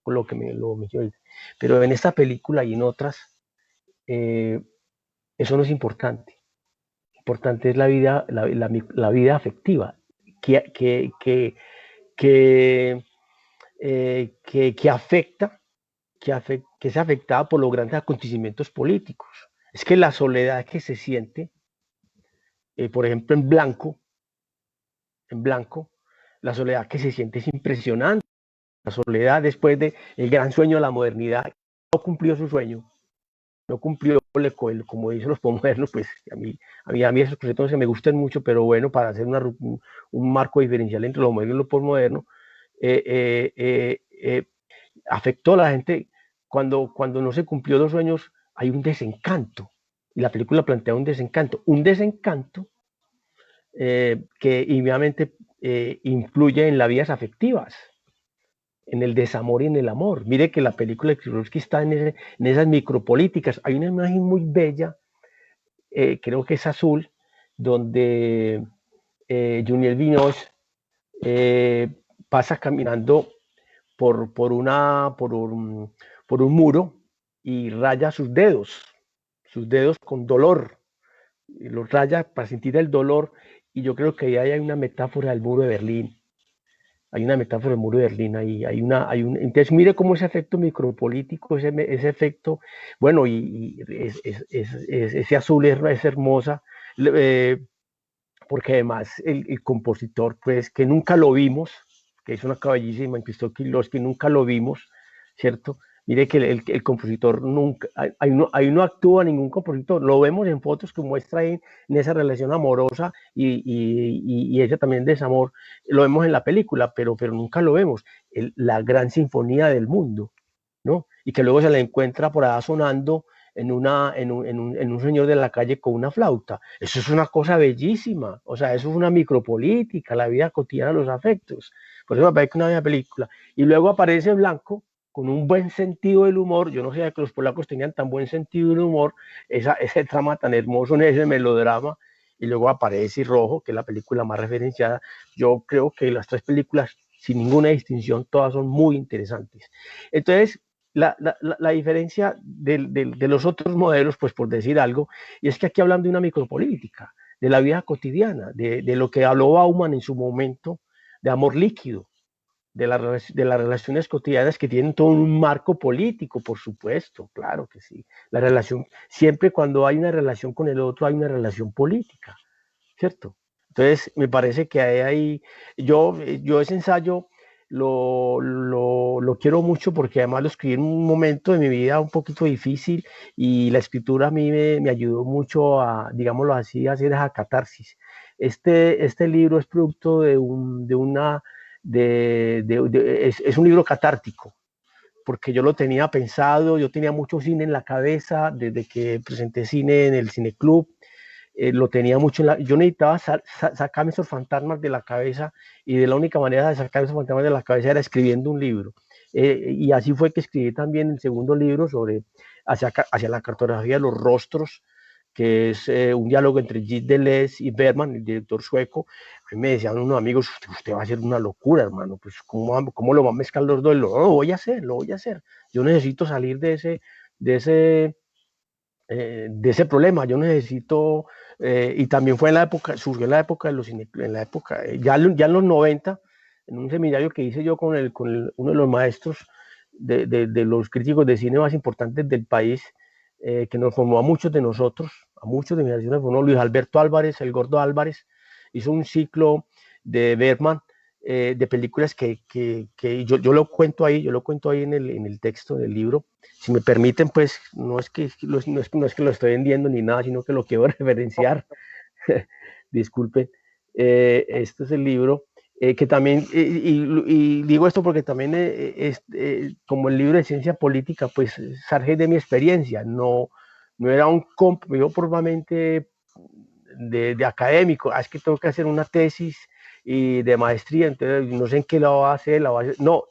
con lo que lo mencioné. Pero en esta película y en otras, eso no es importante. Importante es la vida, la vida afectiva, que, que, que, que, afecta, que es afectada por los grandes acontecimientos políticos. Es que la soledad que se siente, por ejemplo, en blanco, la soledad que se siente es impresionante. La soledad después del gran sueño de la modernidad, no cumplió su sueño, no cumplió como dicen los postmodernos, pues a mí esos proyectos que me gustan mucho, pero bueno, para hacer un marco diferencial entre lo moderno y lo postmoderno, eh, eh, eh, eh, afectó a la gente cuando no se cumplió los sueños, hay un desencanto, y la película plantea un desencanto que inmediatamente influye en las vidas afectivas, en el desamor y en el amor. Mire que la película de Kieslowski está en esas micropolíticas. Hay una imagen muy bella, creo que es azul, donde Juniel Binoche pasa caminando por un muro y raya sus dedos con dolor, y los raya para sentir el dolor, y yo creo que ahí hay una metáfora del muro de Berlín. Hay una metáfora del muro de Berlín ahí, entonces mire cómo ese efecto micropolítico, ese efecto, bueno, y ese azul es hermosa, porque además el compositor, pues, que nunca lo vimos, que es una caballísima en Krzysztof Kieslowski, nunca lo vimos, ¿cierto? Mire que el compositor nunca, ahí no actúa ningún compositor, lo vemos en fotos que muestra ahí en esa relación amorosa y ese también desamor, lo vemos en la película, pero nunca lo vemos, la gran sinfonía del mundo, ¿no? Y que luego se la encuentra por allá sonando en un señor de la calle con una flauta. Eso es una cosa bellísima, o sea, eso es una micropolítica, la vida cotidiana, los afectos. Por eso me parece que una bella película. Y luego aparece Blanco con un buen sentido del humor. Yo no sabía que los polacos tenían tan buen sentido del humor, ese trama tan hermoso en ese melodrama. Y luego aparece Rojo, que es la película más referenciada. Yo creo que las tres películas, sin ninguna distinción, todas son muy interesantes. Entonces, la diferencia de los otros modelos, pues por decir algo, y es que aquí hablan de una micropolítica, de la vida cotidiana, de lo que habló Bauman en su momento, de amor líquido, de las relaciones cotidianas que tienen todo un marco político, por supuesto, claro que sí. La relación, siempre cuando hay una relación con el otro, hay una relación política, ¿cierto? Entonces, me parece que ahí, yo ese ensayo lo quiero mucho porque además lo escribí en un momento de mi vida un poquito difícil y la escritura a mí me ayudó mucho a, digámoslo así, a hacer esa catarsis. Este libro es producto es un libro catártico, porque yo lo tenía pensado, yo tenía mucho cine en la cabeza desde que presenté cine en el Cineclub, lo tenía mucho yo necesitaba sacarme esos fantasmas de la cabeza, y de la única manera de sacar esos fantasmas de la cabeza era escribiendo un libro. Y así fue que escribí también el segundo libro sobre hacia la cartografía de los rostros, que es un diálogo entre Gilles Deleuze y Bergman, el director sueco. Me decían unos amigos: usted va a hacer una locura, hermano, pues ¿cómo lo va a mezclar los dos? Lo voy a hacer, lo voy a hacer. Yo necesito salir de ese, de ese problema. Yo necesito, y también fue en la época, surgió en la época en la época, ya en los 90, en un seminario que hice yo con uno de los maestros de los críticos de cine más importantes del país, que nos formó a muchos de nosotros, a muchos de mi generación, nos formó Luis Alberto Álvarez, el Gordo Álvarez. Hizo un ciclo de Bergman, de películas que yo lo cuento ahí, en el texto del libro. Si me permiten, pues no es que lo estoy vendiendo ni nada, sino que lo quiero referenciar. Disculpen. Este es el libro, que también, y digo esto porque también como el libro de ciencia política, pues surge de mi experiencia. No era un yo probablemente de académico. Es que tengo que hacer una tesis y de maestría, entonces no sé en qué la voy a hacer, no,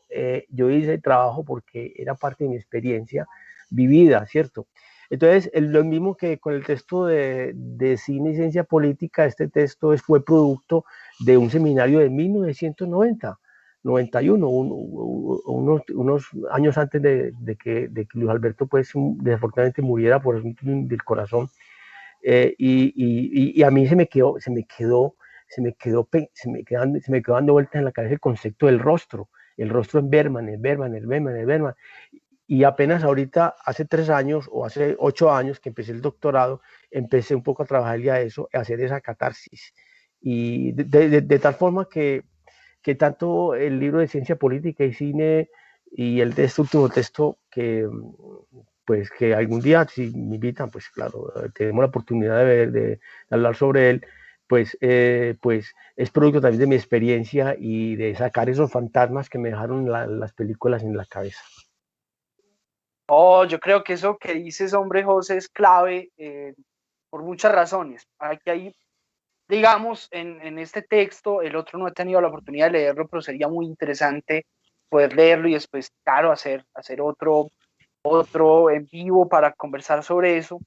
yo hice el trabajo porque era parte de mi experiencia vivida, ¿cierto? Entonces, lo mismo que con el texto de cine y ciencia política, este texto fue producto de un seminario de 1990, 91, unos años antes de que Luis Alberto, pues, desafortunadamente muriera por del corazón. Y a mí se me quedó dando vueltas en la cabeza el concepto del rostro, el rostro en Bergman. Y apenas ahorita, hace 3 años o hace 8 años que empecé el doctorado, empecé un poco a trabajar ya eso, a hacer esa catarsis. Y de tal forma que tanto el libro de ciencia política y cine y este último texto, que pues que algún día, si me invitan, pues claro, tenemos la oportunidad de hablar sobre él, pues es producto también de mi experiencia y de sacar esos fantasmas que me dejaron las películas en la cabeza. Oh, yo creo que eso que dices, hombre José, es clave, por muchas razones. Aquí hay, digamos, en este texto, el otro no he tenido la oportunidad de leerlo, pero sería muy interesante poder leerlo y después, claro, hacer otro en vivo para conversar sobre eso.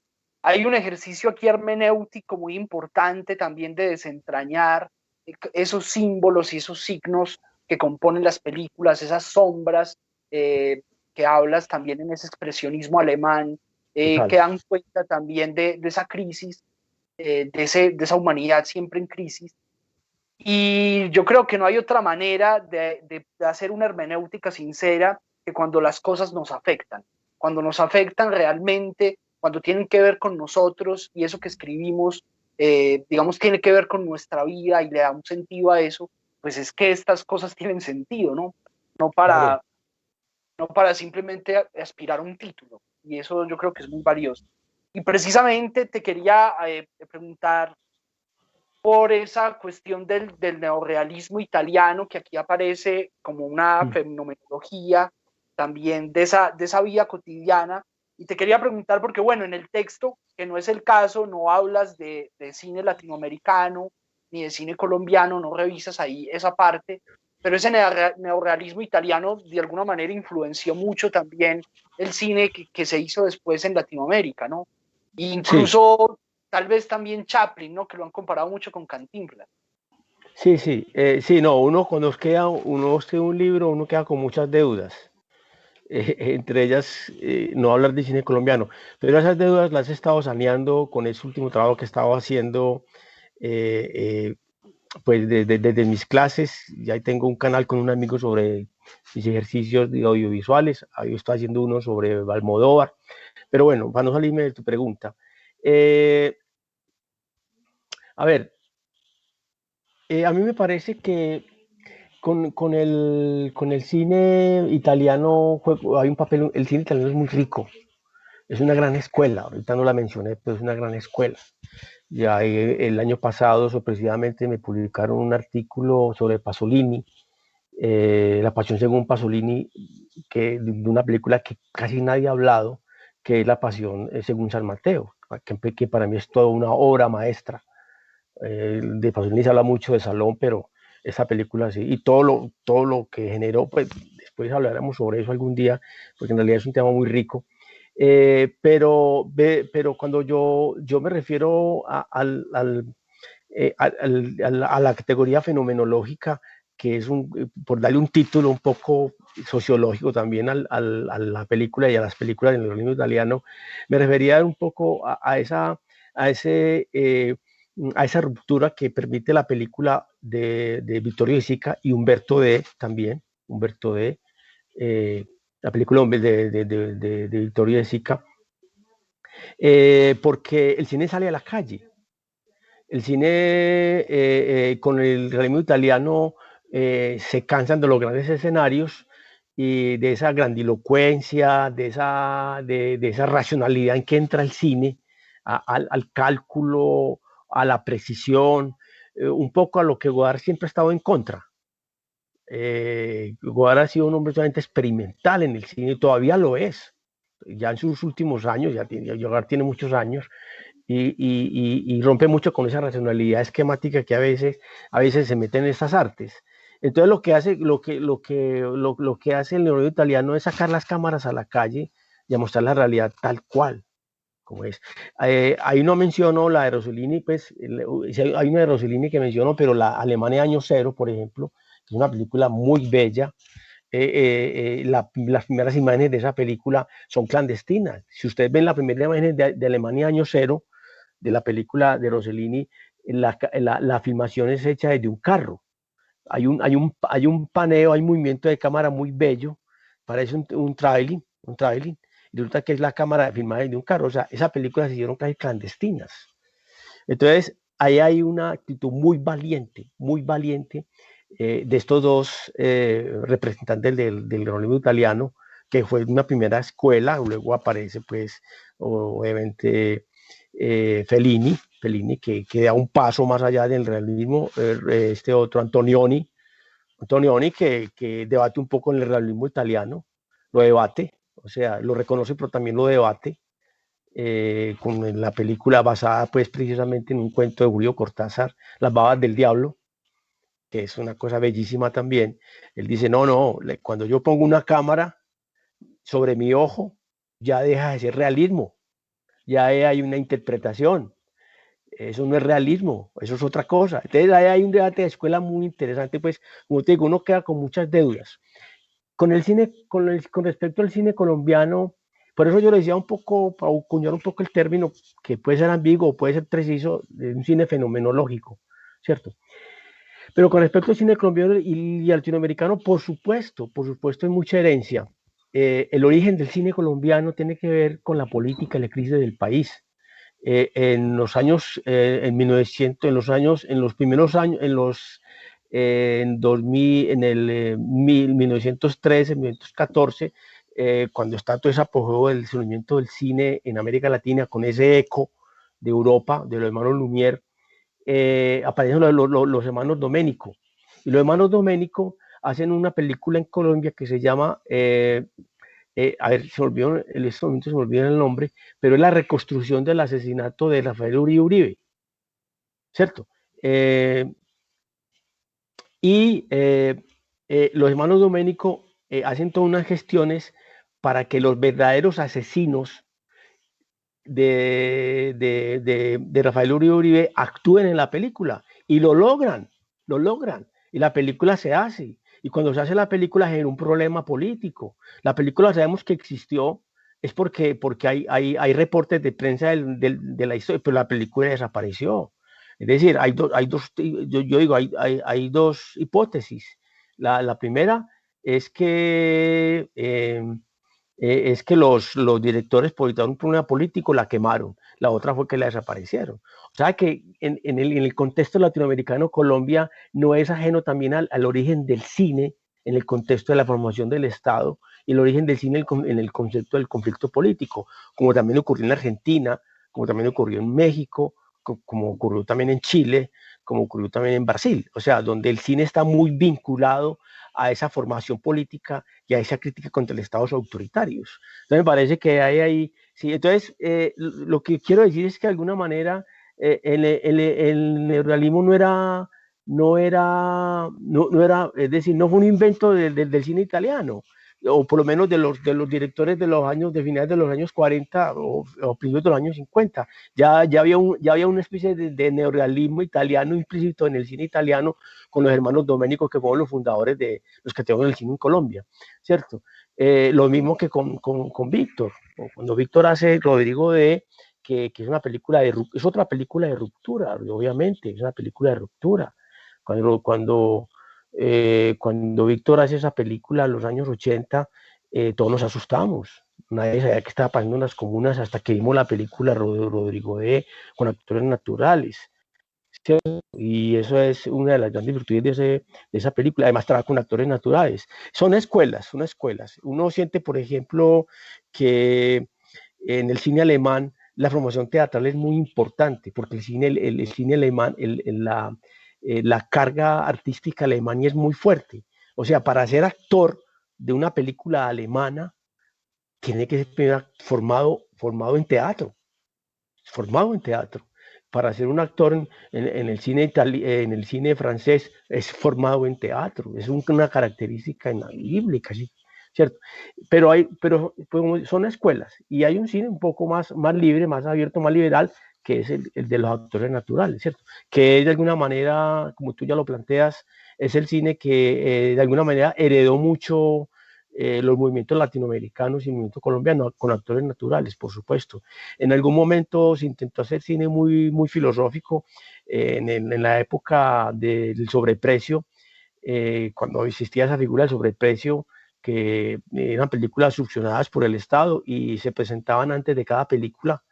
Hay un ejercicio aquí hermenéutico muy importante también de desentrañar esos símbolos y esos signos que componen las películas, esas sombras, que hablas también en ese expresionismo alemán, que dan cuenta también de esa crisis, de esa humanidad siempre en crisis. Y yo creo que no hay otra manera de hacer una hermenéutica sincera que cuando las cosas cuando nos afectan realmente, cuando tienen que ver con nosotros y eso que escribimos, digamos, tiene que ver con nuestra vida y le da un sentido a eso, pues es que estas cosas tienen sentido, ¿no? No para, Claro. no para simplemente aspirar a un título. Y eso yo creo que es muy valioso. Y precisamente te quería preguntar por esa cuestión del neorrealismo italiano, que aquí aparece como una fenomenología también de esa vida cotidiana. Y te quería preguntar, porque bueno, en el texto, que no es el caso, no hablas de cine latinoamericano ni de cine colombiano, no revisas ahí esa parte, pero ese neorrealismo italiano de alguna manera influenció mucho también el cine que se hizo después en Latinoamérica, ¿no? E Sí, incluso tal vez también Chaplin, ¿no? Que lo han comparado mucho con Cantinflas. sí, no, uno escribe un libro, uno queda con muchas deudas. Entre ellas, no hablar de cine colombiano, pero esas deudas las he estado saneando con ese último trabajo que he estado haciendo, eh, eh, pues desde mis clases. Ya tengo un canal con un amigo sobre mis ejercicios de audiovisuales. Ahí estoy haciendo uno sobre Almodóvar. Pero bueno, para no salirme de tu pregunta, a ver, a mí me parece que con el cine italiano hay un papel. El cine italiano es muy rico, es una gran escuela. Ahorita no la mencioné, pero es una gran escuela. Ya el año pasado, sorpresivamente, me publicaron un artículo sobre Pasolini, La Pasión según Pasolini, de una película que casi nadie ha hablado, que es La Pasión según San Mateo. que para mí es toda una obra maestra. De Pasolini se habla mucho de Salón, pero esa película sí, y todo lo que generó, pues después hablaremos sobre eso algún día, porque en realidad es un tema muy rico. Pero cuando yo me refiero a la categoría fenomenológica, que es por darle un título un poco sociológico también a la película y a las películas del neorrealismo italiano, me refería un poco a esa ruptura que permite la película de Vittorio De Sica y Umberto D. también, Umberto D., la película de Vittorio De Sica, porque el cine sale a la calle. El cine con el realismo italiano se cansan de los grandes escenarios y de esa grandilocuencia, de esa racionalidad en que entra el cine, al cálculo, a la precisión, un poco a lo que Godard siempre ha estado en contra. Godard ha sido un hombre totalmente experimental en el cine y todavía lo es. Ya en sus últimos años, Godard tiene muchos años, y rompe mucho con esa racionalidad esquemática que a veces se mete en estas artes. Entonces lo que hace el neorrealismo italiano es sacar las cámaras a la calle y a mostrar la realidad tal cual, como es. Ahí no menciono la de Rossellini, pues hay una de Rossellini que menciono, pero la Alemania Año Cero, por ejemplo, que es una película muy bella. Las primeras imágenes de esa película son clandestinas. Si ustedes ven la primera imagen de Alemania Año Cero, de la película de Rossellini, la filmación es hecha desde un carro. Hay un paneo, hay un movimiento de cámara muy bello, parece un trailing, y resulta que es la cámara filmada desde un carro. O sea, esa película se hicieron casi clandestinas. Entonces, ahí hay una actitud muy valiente de estos dos representantes del realismo italiano, que fue una primera escuela, luego aparece pues obviamente Fellini que da un paso más allá del realismo, este otro Antonioni que debate un poco en el realismo italiano, lo debate, o sea, lo reconoce pero también lo debate, con la película basada pues precisamente en un cuento de Julio Cortázar, Las babas del diablo, que es una cosa bellísima también. Él dice, no, cuando yo pongo una cámara sobre mi ojo, ya deja de ser realismo, ya hay una interpretación, eso no es realismo, eso es otra cosa. Entonces ahí hay un debate de escuela muy interesante, pues como te digo, uno queda con muchas deudas. Con el cine, con respecto al cine colombiano, por eso yo le decía un poco, para acuñar un poco el término, que puede ser ambiguo, puede ser preciso, de un cine fenomenológico, ¿cierto? Pero con respecto al cine colombiano y latinoamericano, por supuesto, hay mucha herencia. El origen del cine colombiano tiene que ver con la política y la crisis del país. En los años, en 1900, en los primeros años, en 2000, en el 1913, 1914, cuando está todo ese apogeo del surgimiento del cine en América Latina, con ese eco de Europa, de los hermanos Lumière, aparecen los hermanos Domenico. Y los hermanos Domenico hacen una película en Colombia que se llama, a ver, en este momento se me olvida el nombre, pero es la reconstrucción del asesinato de Rafael Uribe, ¿cierto? Los hermanos Domenico hacen todas unas gestiones para que los verdaderos asesinos de Rafael Uribe actúen en la película y lo logran, y la película se hace, y cuando se hace la película genera un problema político. La película sabemos que existió, es porque hay reportes de prensa de la historia, pero la película desapareció. Es decir, hay dos hipótesis. La primera es que los directores, por evitar un problema político, la quemaron. La otra fue que la desaparecieron. O sea que en el contexto latinoamericano, Colombia no es ajeno también al origen del cine, en el contexto de la formación del Estado, y el origen del cine en el concepto del conflicto político, como también ocurrió en Argentina, como también ocurrió en México, como ocurrió también en Chile, como ocurrió también en Brasil, o sea, donde el cine está muy vinculado a esa formación política y a esa crítica contra los estados autoritarios. Entonces me parece que hay ahí, sí, entonces lo que quiero decir es que de alguna manera el neorrealismo no era, es decir, no fue un invento del cine italiano, o por lo menos de los directores de finales de los años 40 o principios de los años 50. Ya había una especie de neorrealismo italiano implícito en el cine italiano con los hermanos Domenico, que fueron los fundadores de los que tenemos el cine en Colombia, ¿cierto? Lo mismo que con Víctor, cuando Víctor hace Rodrigo D., que es una película es otra película de ruptura, obviamente, es una película de ruptura. Cuando Víctor hace esa película en los años 80, todos nos asustamos. Nadie sabía qué estaba pasando en las comunas hasta que vimos la película Rodrigo D. con actores naturales. ¿Cierto? Y eso es una de las grandes virtudes de esa película. Además, trabaja con actores naturales. Son escuelas. Uno siente, por ejemplo, que en el cine alemán la formación teatral es muy importante, porque el cine alemán, la carga artística alemana es muy fuerte. O sea, para ser actor de una película alemana, tiene que ser formado en teatro. Para ser un actor en el cine francés es formado en teatro. Es una característica inalienable, casi, ¿cierto? Pero son escuelas y hay un cine un poco más libre, más abierto, más liberal, que es el de los actores naturales, ¿cierto? Que de alguna manera, como tú ya lo planteas, es el cine que de alguna manera heredó mucho los movimientos latinoamericanos y el movimiento colombiano con actores naturales, por supuesto. En algún momento se intentó hacer cine muy, muy filosófico en la época del sobreprecio, cuando existía esa figura del sobreprecio, que eran películas succionadas por el Estado y se presentaban antes de cada película,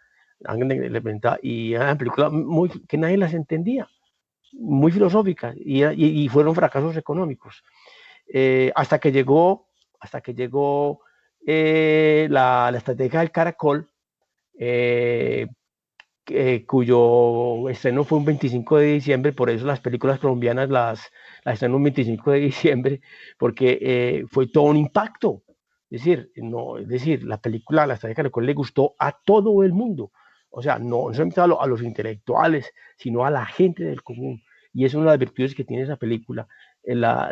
y eran películas que nadie las entendía, muy filosóficas, y fueron fracasos económicos. Hasta que llegó la estrategia del Caracol, eh, cuyo estreno fue un 25 de diciembre, por eso las películas colombianas las estrenan un 25 de diciembre, porque fue todo un impacto. Es decir, la película La Estrategia del Caracol le gustó a todo el mundo, o sea, no solamente a los intelectuales, sino a la gente del común, y es una de las virtudes que tiene esa película, la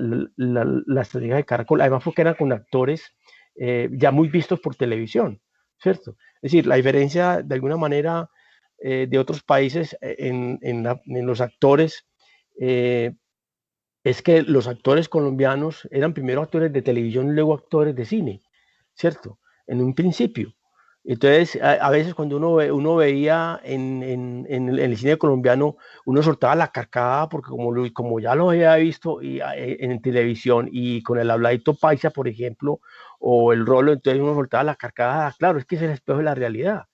Estrategia del Caracol, además porque eran con actores ya muy vistos por televisión, ¿cierto? Es decir, la diferencia de alguna manera de otros países en los actores, es que los actores colombianos eran primero actores de televisión y luego actores de cine, ¿cierto? En un principio. Entonces, a veces cuando uno veía en el cine colombiano, uno soltaba la carcajada porque como ya lo había visto en televisión y con el habladito paisa, por ejemplo, o el rolo, entonces uno soltaba la carcajada. Claro, es que es el espejo de la realidad.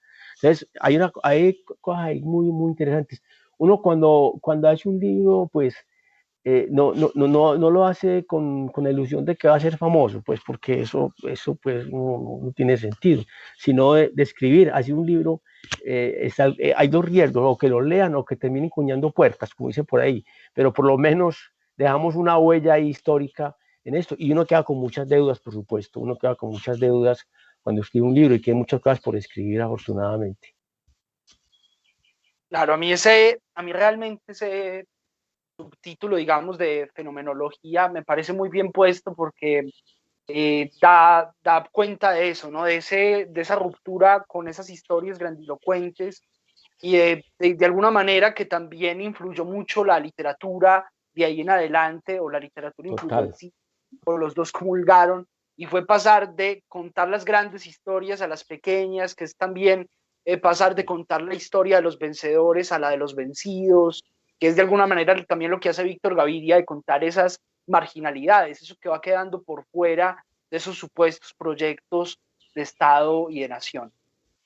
Entonces, hay cosas ahí muy, muy interesantes. Uno cuando hace un libro, pues no lo hace con la ilusión de que va a ser famoso, pues porque eso pues no tiene sentido, sino de escribir, hacer un libro, hay dos riesgos, o que lo lean o que terminen cuñando puertas, como dicen por ahí, pero por lo menos dejamos una huella histórica en esto, y uno queda con muchas deudas, por supuesto, uno queda con muchas deudas cuando escribe un libro, y que hay muchas cosas por escribir, afortunadamente. Claro, a mí realmente ese subtítulo, digamos, de fenomenología me parece muy bien puesto porque da cuenta de eso, ¿no? De esa ruptura con esas historias grandilocuentes y de alguna manera que también influyó mucho la literatura de ahí en adelante, o la literatura influyó Total. el cine, o los dos comulgaron, y fue pasar de contar las grandes historias a las pequeñas, que es también pasar de contar la historia de los vencedores a la de los vencidos, que es de alguna manera también lo que hace Víctor Gaviria, de contar esas marginalidades, eso que va quedando por fuera de esos supuestos proyectos de Estado y de nación.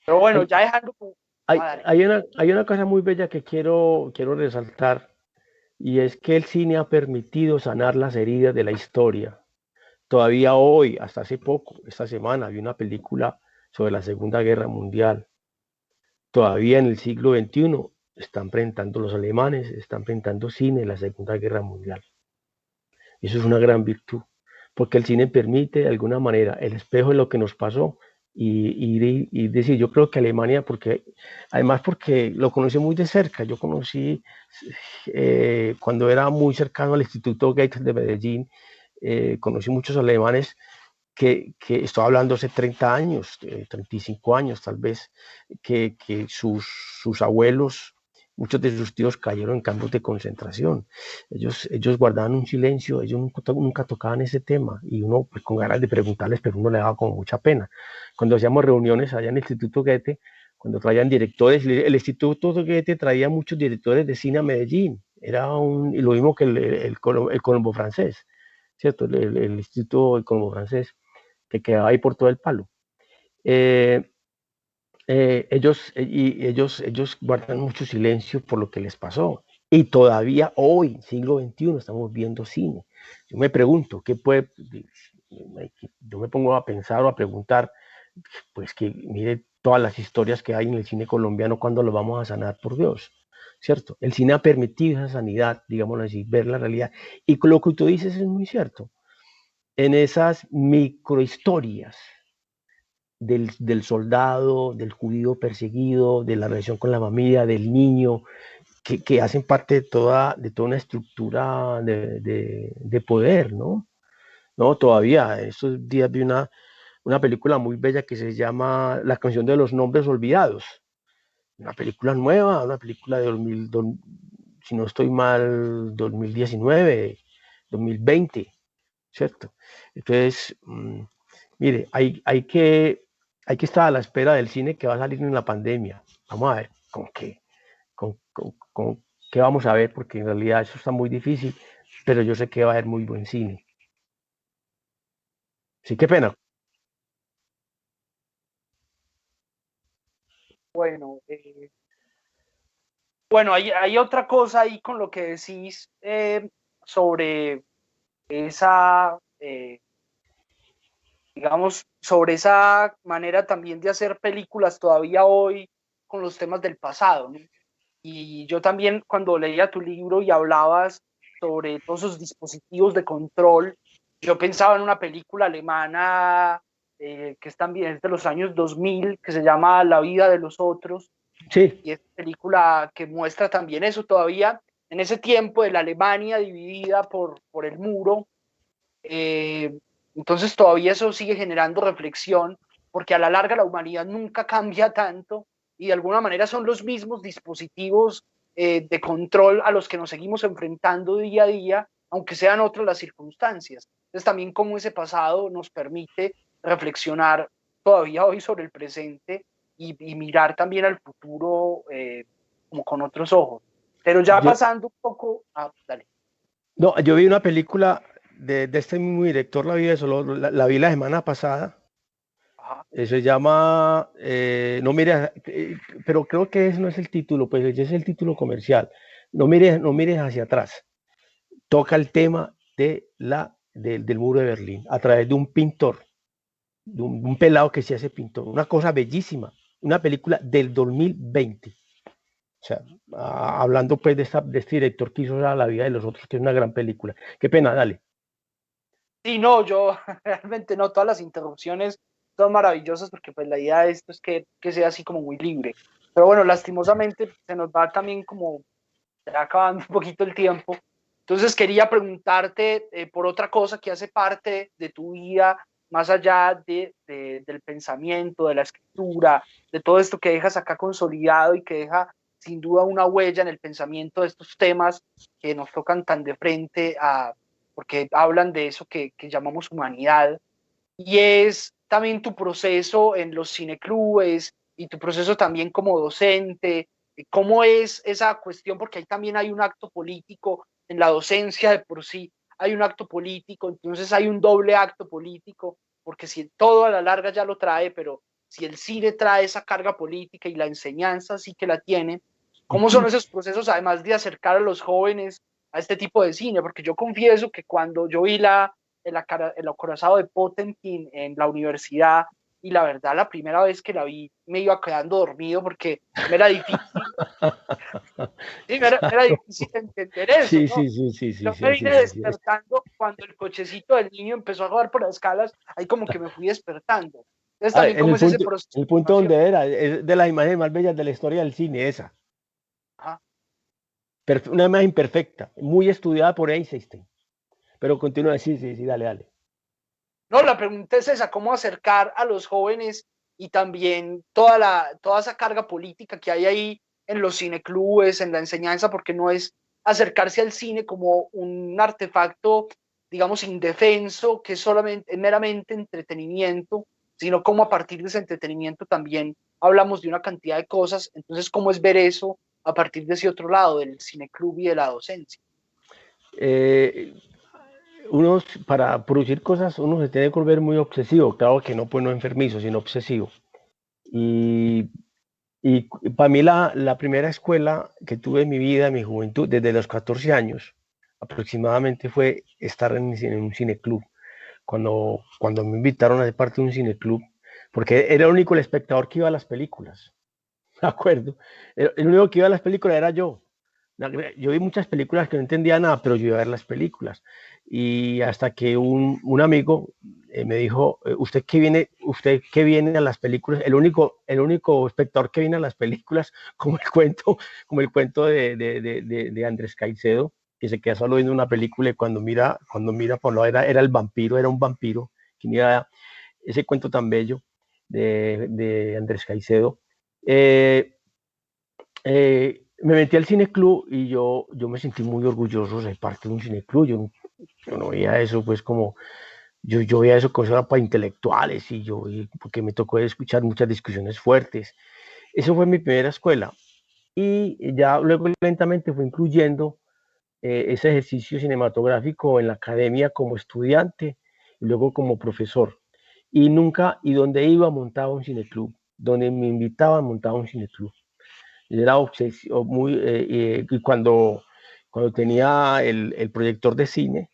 Pero bueno, Hay, ya dejando... hay, Ah, hay una cosa muy bella que quiero resaltar, y es que el cine ha permitido sanar las heridas de la historia. Todavía hoy, hasta hace poco, esta semana, vi una película sobre la Segunda Guerra Mundial. Todavía en el siglo XXI están presentando los alemanes, están presentando cine en la Segunda Guerra Mundial. Y eso es una gran virtud, porque el cine permite de alguna manera el espejo de lo que nos pasó y decir, yo creo que Alemania, porque además porque lo conocí muy de cerca, yo conocí cuando era muy cercano al Instituto Goethe de Medellín, conocí muchos alemanes que estoy hablando hace 30 años, 35 años tal vez, que sus abuelos, muchos de sus tíos cayeron en campos de concentración. Ellos guardaban un silencio, ellos nunca tocaban ese tema y uno pues, con ganas de preguntarles, pero uno le daba como mucha pena. Cuando hacíamos reuniones allá en el Instituto Goethe, cuando traían directores, el Instituto Goethe traía muchos directores de cine a Medellín, y lo mismo que el Colombo francés, ¿cierto? El Instituto del Colombo francés que quedaba ahí por todo el palo. Eh, ellos guardan mucho silencio por lo que les pasó. Y todavía hoy, siglo XXI, estamos viendo cine. Yo me pregunto, ¿qué puede? Yo me pongo a pensar o a preguntar, pues que mire todas las historias que hay en el cine colombiano, ¿cuándo lo vamos a sanar, por Dios? ¿Cierto? El cine ha permitido esa sanidad, digámoslo así, ver la realidad. Y lo que tú dices es muy cierto. En esas microhistorias del soldado, del judío perseguido, de la relación con la familia, del niño, que hacen parte de toda una estructura de poder, ¿no? No, todavía, estos días vi una película muy bella que se llama La canción de los nombres olvidados. Una película nueva, una película de 2000, si no estoy mal, 2019, 2020, ¿cierto? Entonces, mire, hay que estar a la espera del cine que va a salir en la pandemia. Vamos a ver con qué vamos a ver, porque en realidad eso está muy difícil, pero yo sé que va a haber muy buen cine. Sí, qué pena. Bueno, bueno, hay otra cosa ahí con lo que decís sobre esa, digamos, sobre esa manera también de hacer películas todavía hoy con los temas del pasado, ¿no? Y yo también cuando leía tu libro y hablabas sobre todos esos dispositivos de control, yo pensaba en una película alemana que es también es de los años 2000, que se llama La vida de los otros, Sí, y es una película que muestra también eso todavía en ese tiempo de la Alemania dividida por el muro. Eh, entonces todavía eso sigue generando reflexión, porque a la larga la humanidad nunca cambia tanto y de alguna manera son los mismos dispositivos de control a los que nos seguimos enfrentando día a día, aunque sean otras las circunstancias. Entonces también como ese pasado nos permite reflexionar todavía hoy sobre el presente y mirar también al futuro como con otros ojos. Pero ya yo, pasando un poco, dale. no, yo vi una película de este mismo director, La vida de solo, la vi la semana pasada. Ajá. Se llama, no mires, pero creo que ese no es el título, pues ese es el título comercial. No mires hacia atrás. Toca el tema del muro de Berlín a través de un pintor, un pelado que se hace pintor. Una cosa bellísima. Una película del 2020. O sea, hablando pues de este director que hizo La vida de los otros, que es una gran película. Qué pena, dale. Sí, no, yo realmente no, todas las interrupciones son maravillosas porque pues la idea de esto es que sea así como muy libre. Pero bueno, lastimosamente se nos va también como ya acabando un poquito el tiempo. Entonces quería preguntarte por otra cosa que hace parte de tu vida, más allá del pensamiento, de la escritura, de todo esto que dejas acá consolidado y que deja sin duda una huella en el pensamiento de estos temas que nos tocan tan de frente porque hablan de eso que llamamos humanidad, y es también tu proceso en los cineclubes y tu proceso también como docente. ¿Cómo es esa cuestión? Porque ahí también hay un acto político en la docencia de por sí, hay un acto político, entonces hay un doble acto político, porque si todo a la larga ya lo trae, pero si el cine trae esa carga política y la enseñanza sí que la tiene, ¿cómo son esos procesos además de acercar a los jóvenes a este tipo de cine? Porque yo confieso que cuando yo vi el acorazado de Potemkin en la universidad, y la verdad la primera vez que la vi me iba quedando dormido porque me era difícil, sí, me era difícil entender eso, Sí, ¿no? sí, sí, sí, sí, Yo sí, me sí, vine sí, sí. despertando cuando el cochecito del niño empezó a rodar por las escalas, ahí como que me fui despertando. Entonces Ah, también como es ese proceso el de punto animación. donde era, es de las imágenes más bellas de la historia del cine, esa. Ajá. Una imagen perfecta, muy estudiada por Eisenstein. Pero continúa, sí, sí, sí, dale, dale. No, la pregunta es esa, cómo acercar a los jóvenes y también toda esa carga política que hay ahí en los cineclubes, en la enseñanza, porque no es acercarse al cine como un artefacto, digamos, indefenso, que es solamente, es meramente entretenimiento, sino como a partir de ese entretenimiento también hablamos de una cantidad de cosas. Entonces, ¿cómo es ver eso a partir de ese otro lado, del cineclub y de la docencia? Eh, para producir cosas, uno se tiene que volver muy obsesivo. Claro que no, pues no enfermizo, sino obsesivo. Y, y para mí la primera escuela que tuve en mi vida, en mi juventud, desde los 14 años aproximadamente, fue estar en un cineclub. Cuando me invitaron a ser parte de un cineclub, porque era el único espectador que iba a las películas. ¿De acuerdo? El único que iba a las películas era yo. Yo vi muchas películas que no entendía nada, pero yo iba a ver las películas. Y hasta que un amigo me dijo, usted que viene a las películas, el único espectador que viene a las películas, como el cuento de Andrés Caicedo, que se queda solo viendo una película y cuando mira por lo era el vampiro, era un vampiro. Ese cuento tan bello de Andrés Caicedo. Eh, Me metí al cineclub y yo me sentí muy orgulloso de ser parte de un cineclub. Yo no veía eso, pues como yo veía eso como era para intelectuales porque me tocó escuchar muchas discusiones fuertes. Eso fue mi primera escuela y ya luego lentamente fue incluyendo ese ejercicio cinematográfico en la academia como estudiante y luego como profesor. Y donde iba montaba un cineclub, donde me invitaban montaba un cineclub. Era obsesivo, y cuando tenía el proyector de cine,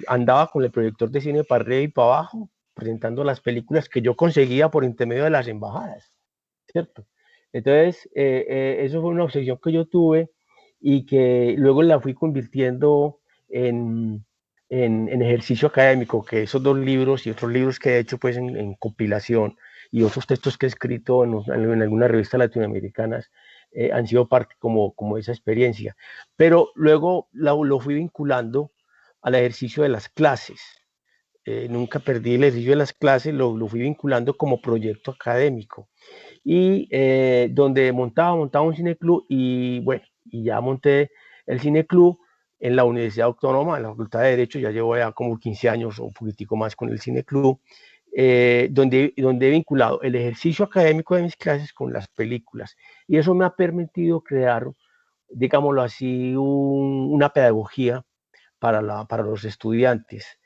andaba con el proyector de cine para arriba y para abajo, presentando las películas que yo conseguía por intermedio de las embajadas, ¿cierto? Entonces, eso fue una obsesión que yo tuve y que luego la fui convirtiendo en, en ejercicio académico, que esos dos libros y otros libros que he hecho pues en compilación y otros textos que he escrito en algunas revistas latinoamericanas, han sido parte como esa experiencia. Pero luego lo fui vinculando al ejercicio de las clases. Nunca perdí el ejercicio de las clases, lo fui vinculando como proyecto académico. Y donde montaba un cineclub y bueno, y ya monté el cineclub en la Universidad Autónoma, en la Facultad de Derecho, ya llevo ya como 15 años o un poquitico más con el cineclub, donde he vinculado el ejercicio académico de mis clases con las películas. Y eso me ha permitido crear, digámoslo así, una pedagogía para los estudiantes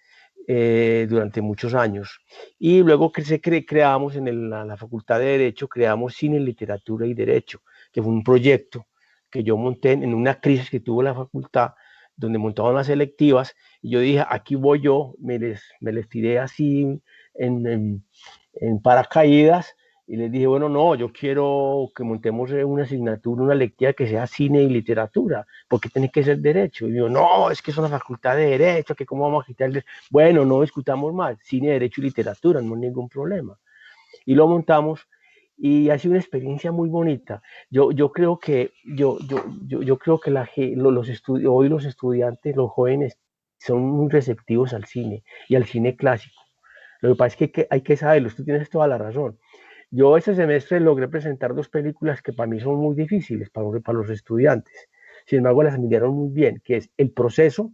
durante muchos años. Y luego creamos la Facultad de Derecho, creamos Cine, Literatura y Derecho, que fue un proyecto que yo monté en una crisis que tuvo la facultad, donde montaban las selectivas, y yo dije, aquí voy yo, me les tiré así en, en, en paracaídas, y les dije, bueno, no, yo quiero que montemos una asignatura, una lectiva que sea cine y literatura, porque tiene que ser derecho. Y yo, no, es que es una facultad de derecho, que cómo vamos a quitarle. Bueno, no discutamos más, cine, derecho y literatura, no hay ningún problema. Y lo montamos y ha sido una experiencia muy bonita. Yo creo que, yo creo que hoy los estudiantes, los jóvenes, son muy receptivos al cine y al cine clásico. Lo que pasa es que hay que saberlo, tú tienes toda la razón. Yo ese semestre logré presentar dos películas que para mí son muy difíciles para los estudiantes. Sin embargo, las midieron muy bien, que es El Proceso,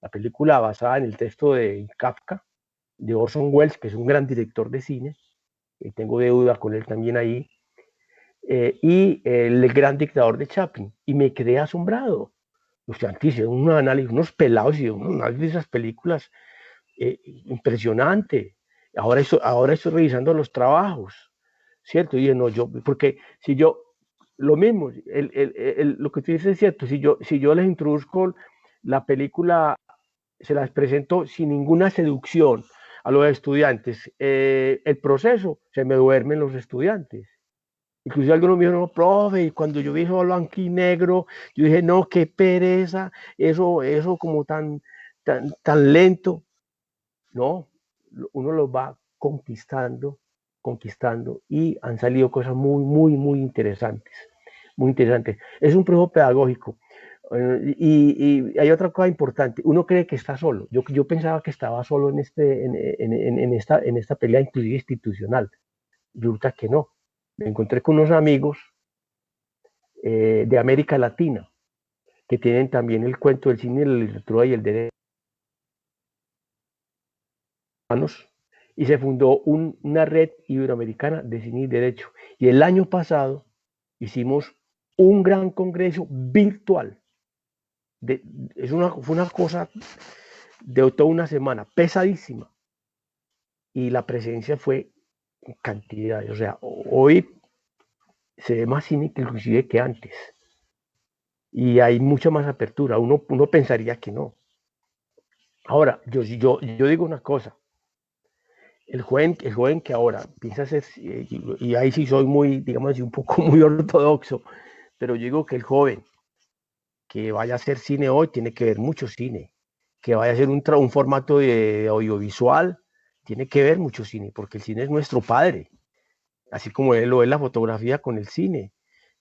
la película basada en el texto de Kafka, de Orson Welles, que es un gran director de cine, y tengo deuda con él también ahí, y El Gran Dictador de Chaplin, y me quedé asombrado. Los estudiantes hicieron un análisis, unos pelados y un análisis de esas películas impresionante. Ahora estoy revisando los trabajos, ¿cierto? Y no, porque si yo, lo mismo, lo que tú dices es cierto, si yo les introduzco la película, se las presento sin ninguna seducción, a los estudiantes, el proceso, se me duermen los estudiantes. Incluso algunos me dijeron, no, profe, y cuando yo vi eso blanco y negro, yo dije, no, qué pereza, eso como tan lento. No, uno los va conquistando y han salido cosas muy interesantes, muy interesantes. Es un proceso pedagógico. Y hay otra cosa importante, uno cree que está solo. Yo pensaba que estaba solo en esta pelea inclusive institucional. Resulta que no. Me encontré con unos amigos de América Latina que tienen también el cuento del cine, la literatura y el derecho. Y se fundó una red iberoamericana de cine y derecho. Y el año pasado hicimos un gran congreso virtual. Fue una cosa de toda una semana, pesadísima. Y la presencia fue en cantidad. O sea, hoy se ve más cine que inclusive que antes. Y hay mucha más apertura. Uno pensaría que no. Ahora, yo digo una cosa. El joven que ahora piensa ser, y ahí sí soy muy, digamos así, un poco muy ortodoxo, pero yo digo que el joven que vaya a hacer cine hoy tiene que ver mucho cine, que vaya a hacer un formato de audiovisual, tiene que ver mucho cine, porque el cine es nuestro padre, así como él lo es la fotografía con el cine.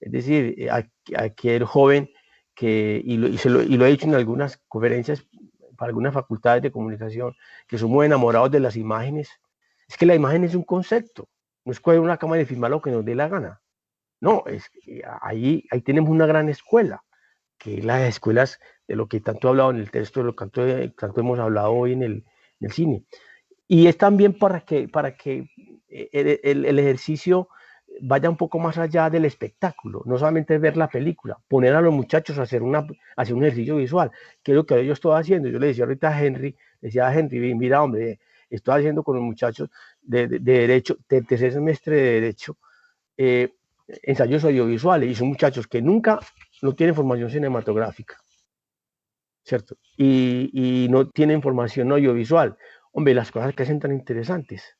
Es decir, aquel joven y lo he dicho en algunas conferencias para algunas facultades de comunicación, que somos enamorados de las imágenes. Es que la imagen es un concepto, no es coger una cámara y filmar lo que nos dé la gana. No, ahí tenemos una gran escuela, que es las escuelas de lo que tanto he hablado en el texto, de lo que tanto hemos hablado hoy en el cine. Y es también para que el ejercicio vaya un poco más allá del espectáculo, no solamente ver la película, poner a los muchachos a hacer un ejercicio visual, que es lo que yo estoy haciendo. Yo le decía ahorita a Henry, mira hombre, estoy haciendo con los muchachos de derecho, del tercer semestre de derecho, ensayos audiovisuales, y son muchachos que nunca no tienen formación cinematográfica, ¿cierto? Y no tienen formación audiovisual. Hombre, las cosas que hacen tan interesantes,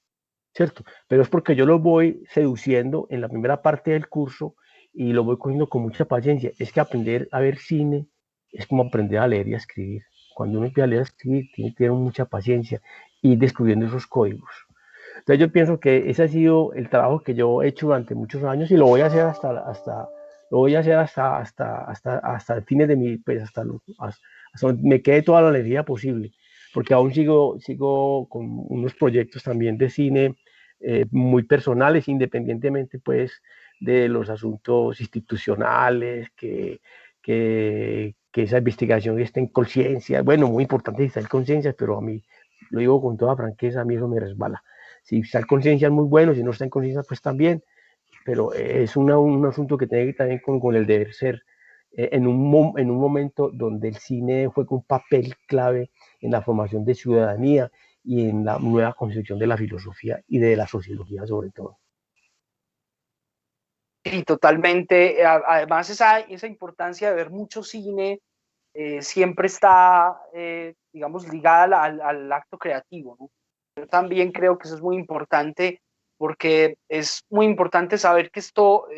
¿cierto? Pero es porque yo los voy seduciendo en la primera parte del curso y lo voy cogiendo con mucha paciencia. Es que aprender a ver cine es como aprender a leer y a escribir. Cuando uno empieza a leer y a escribir, tiene que tener mucha paciencia y ir descubriendo esos códigos. Entonces yo pienso que ese ha sido el trabajo que yo he hecho durante muchos años y lo voy a hacer hasta el fines de mi, pues hasta donde me quede toda la alegría posible, porque aún sigo con unos proyectos también de cine muy personales, independientemente pues de los asuntos institucionales, que esa investigación esté en conciencia. Bueno, muy importante estar en conciencia, pero a mí, lo digo con toda franqueza, a mí eso me resbala. Si está en conciencia es muy bueno, si no está en conciencia pues también, pero es un asunto que tiene que también con el deber ser en un momento donde el cine juega un papel clave en la formación de ciudadanía y en la nueva concepción de la filosofía y de la sociología sobre todo. Y totalmente, además esa importancia de ver mucho cine siempre está, digamos, ligada al acto creativo, ¿no? Yo también creo que eso es muy importante porque es muy importante saber que esto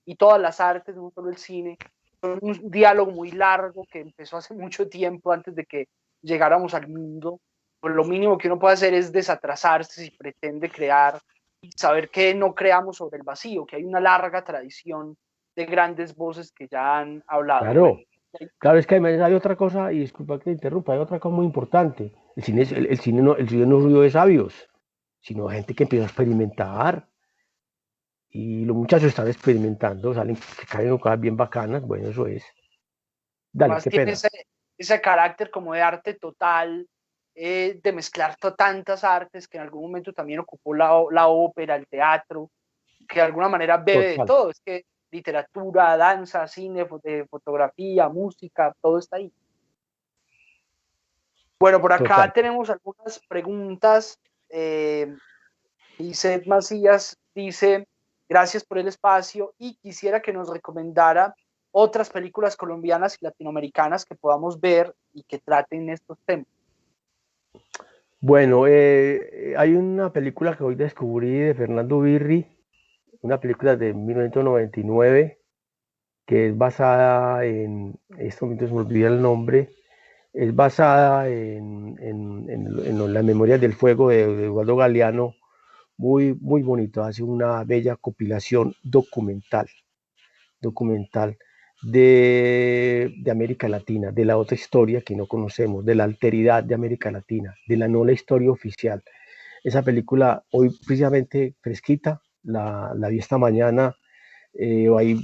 y todas las artes, no solo el cine, son un diálogo muy largo que empezó hace mucho tiempo antes de que llegáramos al mundo. Pues lo mínimo que uno puede hacer es desatrasarse si pretende crear y saber que no creamos sobre el vacío, que hay una larga tradición de grandes voces que ya han hablado. Claro, Bueno, claro, es que hay otra cosa, y disculpa que te interrumpa, hay otra cosa muy importante. El cine no es ruido de sabios, sino gente que empieza a experimentar. Y los muchachos están experimentando, salen que caen cosas bien bacanas, bueno, eso es. Dale, además qué tiene pena. ese carácter como de arte total, de mezclar tantas artes que en algún momento también ocupó la ópera, el teatro, que de alguna manera bebe de Total, todo. Es que literatura, danza, cine, fotografía, música, todo está ahí. Bueno, por acá total. tenemos algunas preguntas. Lizeth Macías dice, gracias por el espacio y quisiera que nos recomendara otras películas colombianas y latinoamericanas que podamos ver y que traten estos temas. Bueno, hay una película que hoy descubrí de Fernando Birri, una película de 1999 que es basada en este momento se me olvida el nombre, es basada en las memorias del fuego de Eduardo Galeano, muy, muy bonito, hace una bella compilación documental de América Latina, de la otra historia que no conocemos, de la alteridad de América Latina, de la no la historia oficial. Esa película hoy precisamente fresquita, la vi esta mañana, ahí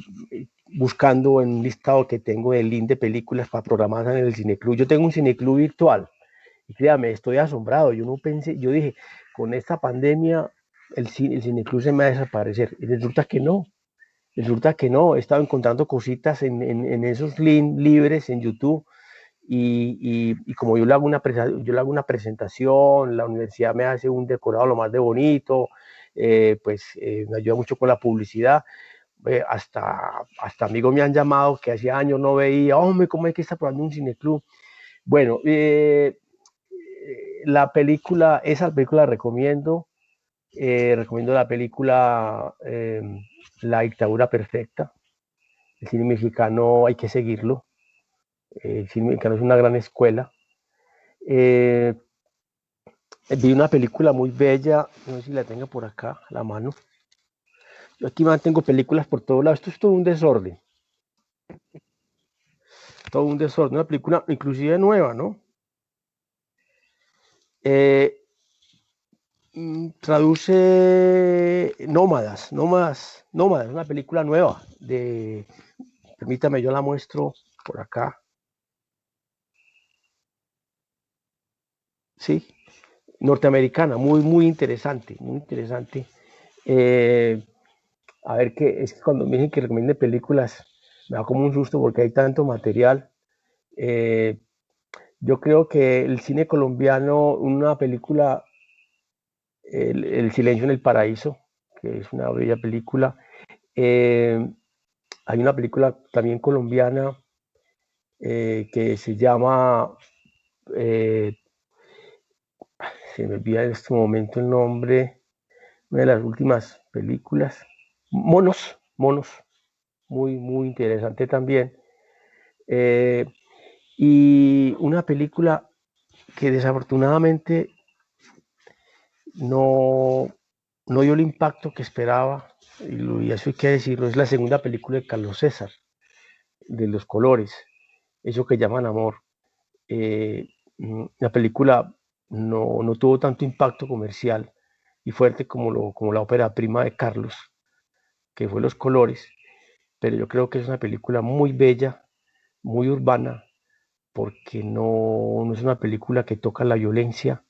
buscando en un listado que tengo de link de películas para programar en el Cineclub. Yo tengo un Cineclub virtual y créame, estoy asombrado. Yo no pensé, yo dije, con esta pandemia el Cineclub se me va a desaparecer. Y resulta que no. He estado encontrando cositas en esos links libres en YouTube y como yo le hago una presentación, la universidad me hace un decorado lo más de bonito, me ayuda mucho con la publicidad. Hasta amigos me han llamado que hacía años no veía, hombre, ¿cómo es que está probando un cineclub? Bueno, esa película recomiendo la película La dictadura perfecta. El cine mexicano hay que seguirlo. El cine mexicano es una gran escuela. Eh, Vi una película muy bella, no sé si la tengo por acá a la mano. Yo aquí mantengo películas por todos lados. Esto es todo un desorden, una película inclusive nueva, ¿no? Eh, Traduce Nómadas, una película nueva permítame, yo la muestro por acá. Sí, norteamericana, muy, muy interesante, muy interesante. Eh, a ver qué, es que cuando me dicen que recomiende películas, me da como un susto porque hay tanto material. Eh, yo creo que el cine colombiano, una película, el Silencio en el Paraíso, que es una bella película. Eh, Hay una película también colombiana que se llama, eh, se me olvida en este momento el nombre, una de las últimas películas, Monos, muy, muy interesante también. Eh, y una película que desafortunadamente no, no dio el impacto que esperaba, y eso hay que decirlo, es la segunda película de Carlos César, de Los Colores, eso que llaman amor. La película no tuvo tanto impacto comercial y fuerte como la ópera prima de Carlos, que fue Los Colores, pero yo creo que es una película muy bella, muy urbana, porque no es una película que toca la violencia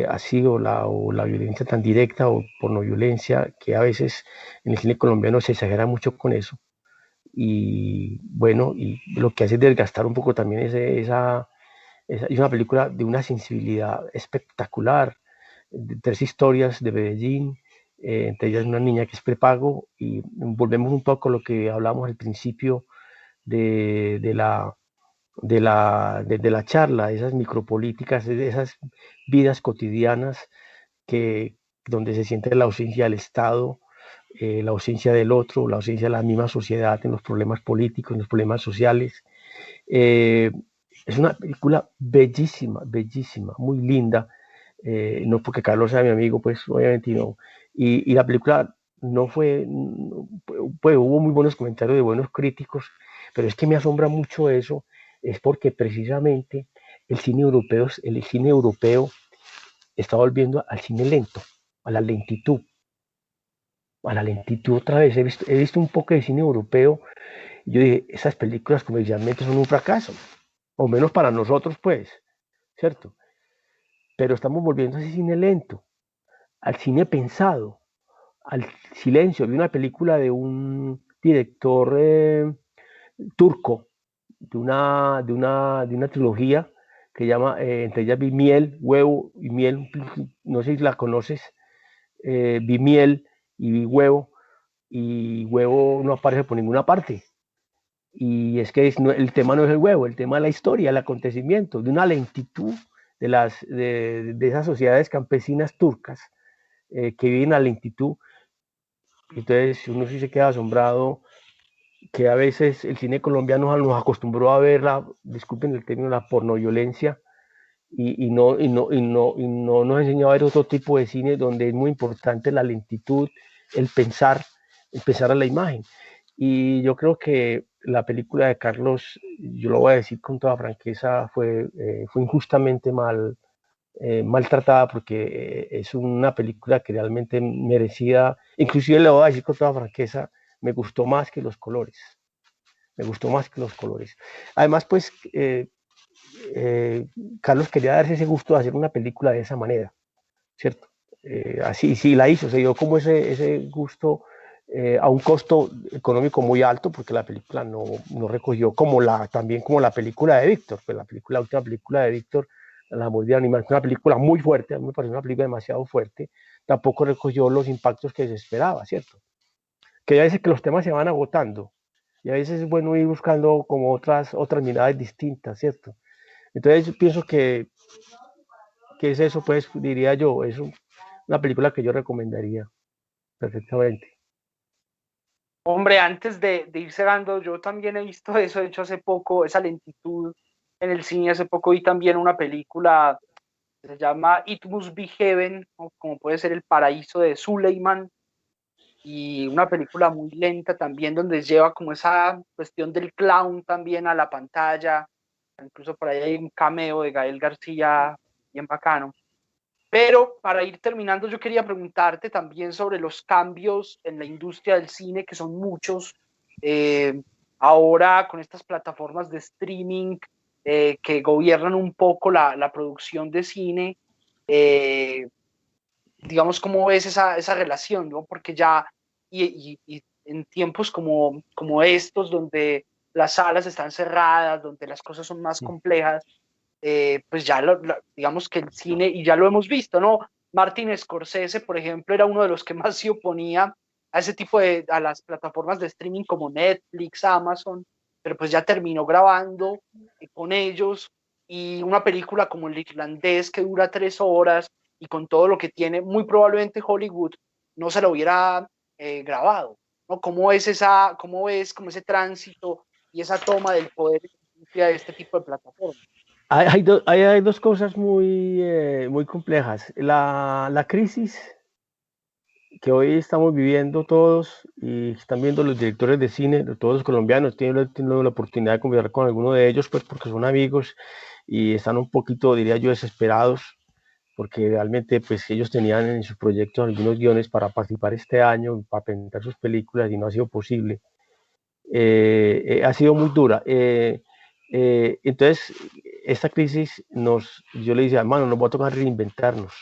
así o la violencia tan directa o por no violencia, que a veces en el cine colombiano se exagera mucho con eso. Y bueno, y lo que hace es desgastar un poco también es una película de una sensibilidad espectacular, de 3 historias de Medellín, entre ellas una niña que es prepago, y volvemos un poco a lo que hablamos al principio de la charla, esas micropolíticas, de esas vidas cotidianas donde se siente la ausencia del Estado, la ausencia del otro, la ausencia de la misma sociedad en los problemas políticos, en los problemas sociales. Eh, es una película bellísima, bellísima, muy linda. No porque Carlos sea mi amigo, pues obviamente no. Y la película no fue, pues hubo muy buenos comentarios de buenos críticos, pero es que me asombra mucho eso, es porque precisamente el cine europeo está volviendo al cine lento, a la lentitud, a la lentitud otra vez. He visto un poco de cine europeo y yo dije, esas películas comercialmente son un fracaso, o menos para nosotros, pues, ¿cierto? Pero estamos volviendo a ese cine lento, al cine pensado, al silencio. Vi una película de un director turco, de una trilogía que llama, entre ellas vi Miel, Huevo y Miel, no sé si la conoces, vi Miel y vi Huevo, y Huevo no aparece por ninguna parte. Y es que el tema no es el huevo, el tema es la historia, el acontecimiento, de una lentitud de esas sociedades campesinas turcas que viven a lentitud. Entonces uno sí se queda asombrado que a veces el cine colombiano nos acostumbró a ver disculpen el término, la pornoviolencia, y no nos enseñó a ver otro tipo de cine donde es muy importante la lentitud, el pensar a la imagen. Y yo creo que la película de Carlos, yo lo voy a decir con toda franqueza, fue injustamente maltratada, porque es una película que realmente merecía, inclusive le voy a decir con toda franqueza, me gustó más que Los Colores. Me gustó más que Los Colores. Además, pues, Carlos quería darse ese gusto de hacer una película de esa manera, ¿cierto? Así sí la hizo, se dio como ese gusto a un costo económico muy alto, porque la película no recogió también como la película de Víctor, pues la última película de Víctor, La mordida animal, una película muy fuerte, a mí me parece una película demasiado fuerte, tampoco recogió los impactos que se esperaba, ¿cierto? Que a veces que los temas se van agotando, y a veces es bueno ir buscando como otras miradas distintas, ¿cierto? Entonces yo pienso que es eso, pues diría yo, es una película que yo recomendaría perfectamente. Hombre, antes de ir cerrando, yo también he visto eso, de hecho hace poco, esa lentitud en el cine, hace poco vi también una película que se llama It Must Be Heaven, ¿no? Como puede ser El Paraíso de Suleiman, y una película muy lenta también, donde lleva como esa cuestión del clown también a la pantalla, incluso por ahí hay un cameo de Gael García bien bacano. Pero para ir terminando, yo quería preguntarte también sobre los cambios en la industria del cine, que son muchos. Eh, Ahora con estas plataformas de streaming que gobiernan un poco la producción de cine, eh, digamos, ¿cómo ves esa relación? ¿No? Porque ya, y en tiempos como estos, donde las salas están cerradas, donde las cosas son más complejas, pues ya digamos que el cine, y ya lo hemos visto, ¿no? Martin Scorsese, por ejemplo, era uno de los que más se oponía a ese tipo a las plataformas de streaming como Netflix, Amazon, pero pues ya terminó grabando con ellos, y una película como El Irlandés, que dura 3 horas, y con todo lo que tiene, muy probablemente Hollywood no se lo hubiera grabado, ¿no? ¿Cómo ves como ese tránsito y esa toma del poder de este tipo de plataformas? Hay dos cosas muy complejas. La crisis que hoy estamos viviendo todos, y están viendo los directores de cine, todos los colombianos, tienen la oportunidad de conversar con alguno de ellos, pues porque son amigos y están un poquito, diría yo, desesperados, porque realmente pues ellos tenían en sus proyectos algunos guiones para participar este año, para presentar sus películas, y no ha sido posible. Ha sido muy dura. Entonces, esta crisis yo le decía, hermano, nos va a tocar reinventarnos,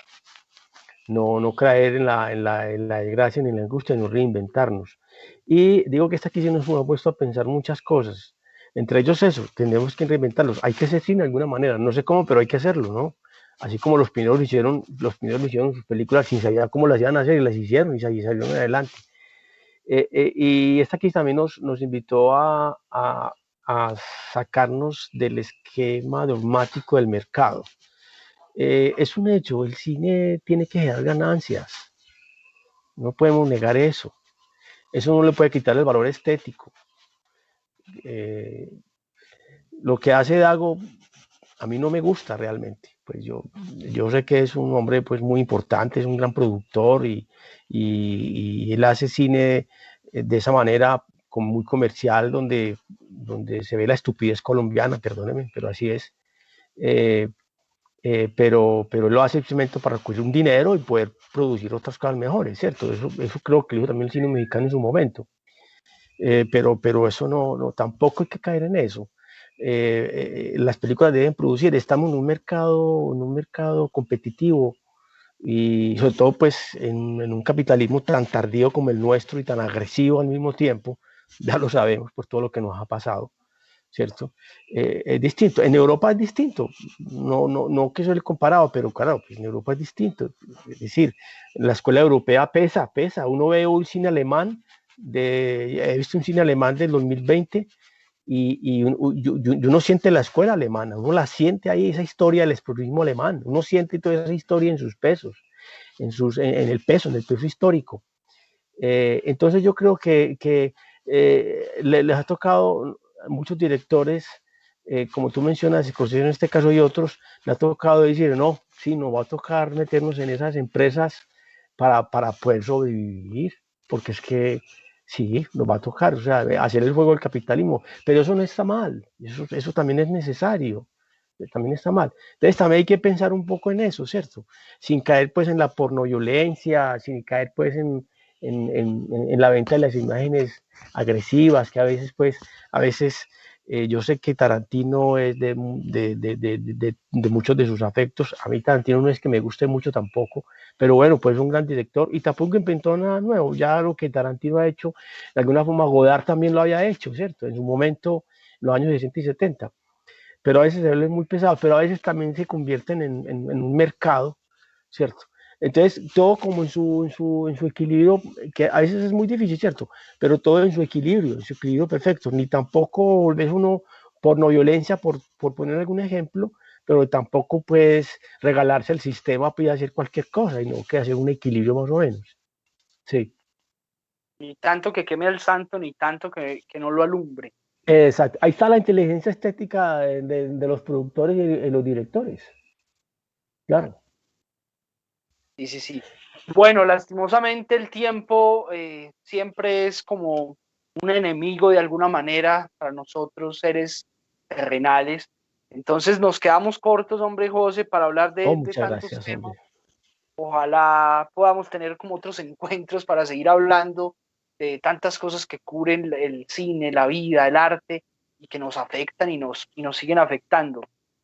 no caer en la desgracia ni en la angustia, sino reinventarnos. Y digo que esta crisis nos ha puesto a pensar muchas cosas, entre ellos eso, tenemos que reinventarlos, hay que hacer cine de alguna manera, no sé cómo, pero hay que hacerlo, ¿no? Así como los primeros hicieron sus películas sin saber cómo las iban a hacer, y las hicieron y salieron adelante. Y esta crisis también nos invitó a sacarnos del esquema dogmático del mercado. Es un hecho, el cine tiene que generar ganancias, no podemos negar eso. Eso no le puede quitar el valor estético. Lo que hace Dago a mí no me gusta realmente. Pues yo sé que es un hombre pues muy importante, es un gran productor, y él hace cine de esa manera como muy comercial, donde se ve la estupidez colombiana, perdóneme, pero así es. Pero él lo hace simplemente para recoger un dinero y poder producir otras cosas mejores, ¿cierto? Eso creo que lo hizo también el cine mexicano en su momento. Pero eso tampoco hay que caer en eso. Las películas deben producir, estamos en un mercado competitivo, y sobre todo pues en un capitalismo tan tardío como el nuestro y tan agresivo al mismo tiempo, ya lo sabemos por todo lo que nos ha pasado, ¿cierto? Es distinto, en Europa es distinto, no que eso le comparado, pero claro, pues en Europa es distinto, es decir, la escuela europea pesa, uno ve un cine alemán, he visto un cine alemán del 2020 y uno siente la escuela alemana, uno la siente ahí, esa historia del expresionismo alemán, uno siente toda esa historia en sus pesos, en el peso, en el peso histórico. Entonces yo creo que les ha tocado a muchos directores, como tú mencionas, Scorsese en este caso y otros, le ha tocado decir, no, sí, nos va a tocar meternos en esas empresas para poder sobrevivir, porque es que sí, nos va a tocar, o sea, hacer el juego del capitalismo, pero eso no está mal, eso también es necesario, también está mal. Entonces también hay que pensar un poco en eso, ¿cierto? Sin caer pues en la pornoviolencia, sin caer pues en la venta de las imágenes agresivas, que a veces yo sé que Tarantino es de muchos de sus afectos. A mí Tarantino no es que me guste mucho tampoco, pero bueno, pues es un gran director y tampoco inventó nada nuevo. Ya lo que Tarantino ha hecho, de alguna forma Godard también lo había hecho, ¿cierto? En su momento, en los años 60 y 70. Pero a veces se vuelve muy pesado, pero a veces también se convierten en un mercado, ¿cierto? Entonces, todo como en su equilibrio, que a veces es muy difícil, ¿cierto? Pero todo en su equilibrio perfecto. Ni tampoco volvés uno por no violencia, por poner algún ejemplo, pero tampoco puedes regalarse al sistema y hacer cualquier cosa, y no que hacer un equilibrio más o menos. Sí. Ni tanto que queme al santo, ni tanto que no lo alumbre. Exacto. Ahí está la inteligencia estética de los productores y los directores. Claro. Sí, sí, sí. Bueno, lastimosamente el tiempo siempre es como un enemigo de alguna manera para nosotros, seres terrenales. Entonces nos quedamos cortos, hombre José, para hablar Oh, de muchas tantos gracias, temas. hombre. Ojalá podamos tener como otros encuentros para seguir hablando de tantas cosas que cubren el cine, la vida, el arte y que nos afectan y nos siguen afectando.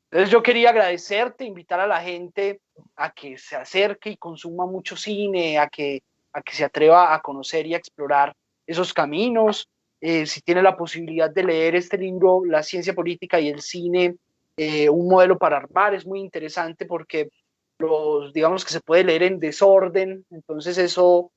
Entonces yo quería agradecerte, invitar a la gente a que se acerque y consuma mucho cine, a que se atreva a conocer y a explorar esos caminos. Si tiene la posibilidad de leer este libro, La ciencia política y el cine, un modelo para armar, es muy interesante porque digamos que se puede leer en desorden, entonces eso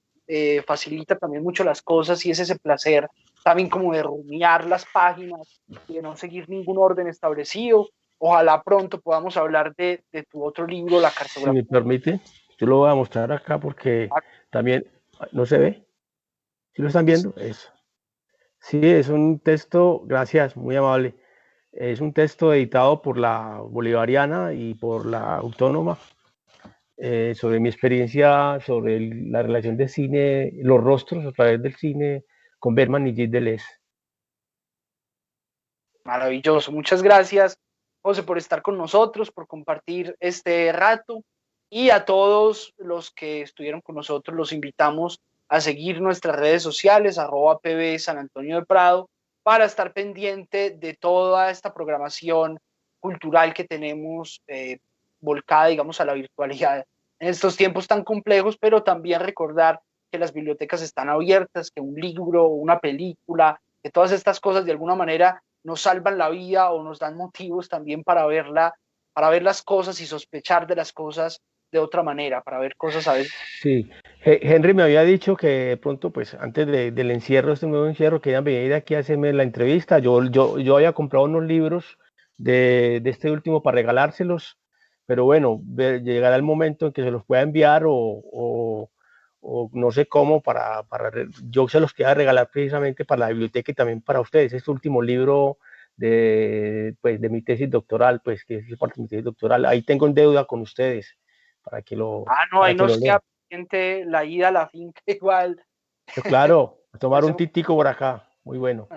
facilita también mucho las cosas y es ese placer también como de rumiar las páginas y de no seguir ningún orden establecido. Ojalá pronto podamos hablar de tu otro libro, La Si me cartografía. permite, yo lo voy a mostrar acá porque también no se ve. ¿Sí lo están viendo? Eso. Sí, es un texto, gracias, muy amable. Es un texto editado por la Bolivariana y por la Autónoma sobre mi experiencia, sobre la relación de cine, los rostros a través del cine con Berman y Gilles Deleuze. Maravilloso. Muchas gracias, José, por estar con nosotros, por compartir este rato. Y a todos los que estuvieron con nosotros, los invitamos a seguir nuestras redes sociales, @pb San Antonio de Prado, para estar pendiente de toda esta programación cultural que tenemos volcada, digamos, a la virtualidad en estos tiempos tan complejos, pero también recordar que las bibliotecas están abiertas, que un libro, una película, que todas estas cosas de alguna manera nos salvan la vida o nos dan motivos también para ver las cosas y sospechar de las cosas de otra manera, para ver cosas a veces. Sí, Henry me había dicho que de pronto, pues antes del encierro, este nuevo encierro, querían venir aquí a hacerme la entrevista. Yo había comprado unos libros de este último para regalárselos, pero bueno, llegará el momento en que se los pueda enviar o no sé cómo, yo se los quería regalar precisamente para la biblioteca y también para ustedes. Este último libro pues, de mi tesis doctoral, pues que es parte de mi tesis doctoral, ahí tengo en deuda con ustedes para que lo, Ah, no, para ahí que lo nos lean. queda pendiente la ida a la finca igual. Claro, a tomar un Hacemos- titico por acá, muy bueno.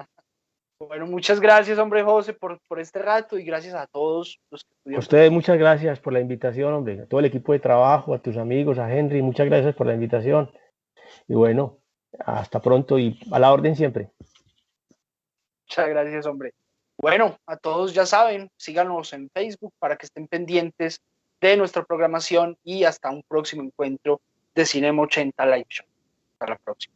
Bueno, muchas gracias, hombre José, por este rato y gracias a todos los que A estuvieron con ustedes nosotros. muchas gracias por la invitación, hombre, a todo el equipo de trabajo, a tus amigos, a Henry, muchas gracias por la invitación. Y bueno, hasta pronto y a la orden siempre. Muchas gracias, hombre. Bueno, a todos ya saben, síganos en Facebook para que estén pendientes de nuestra programación y hasta un próximo encuentro de Cinema 80 Live Show. Hasta la próxima.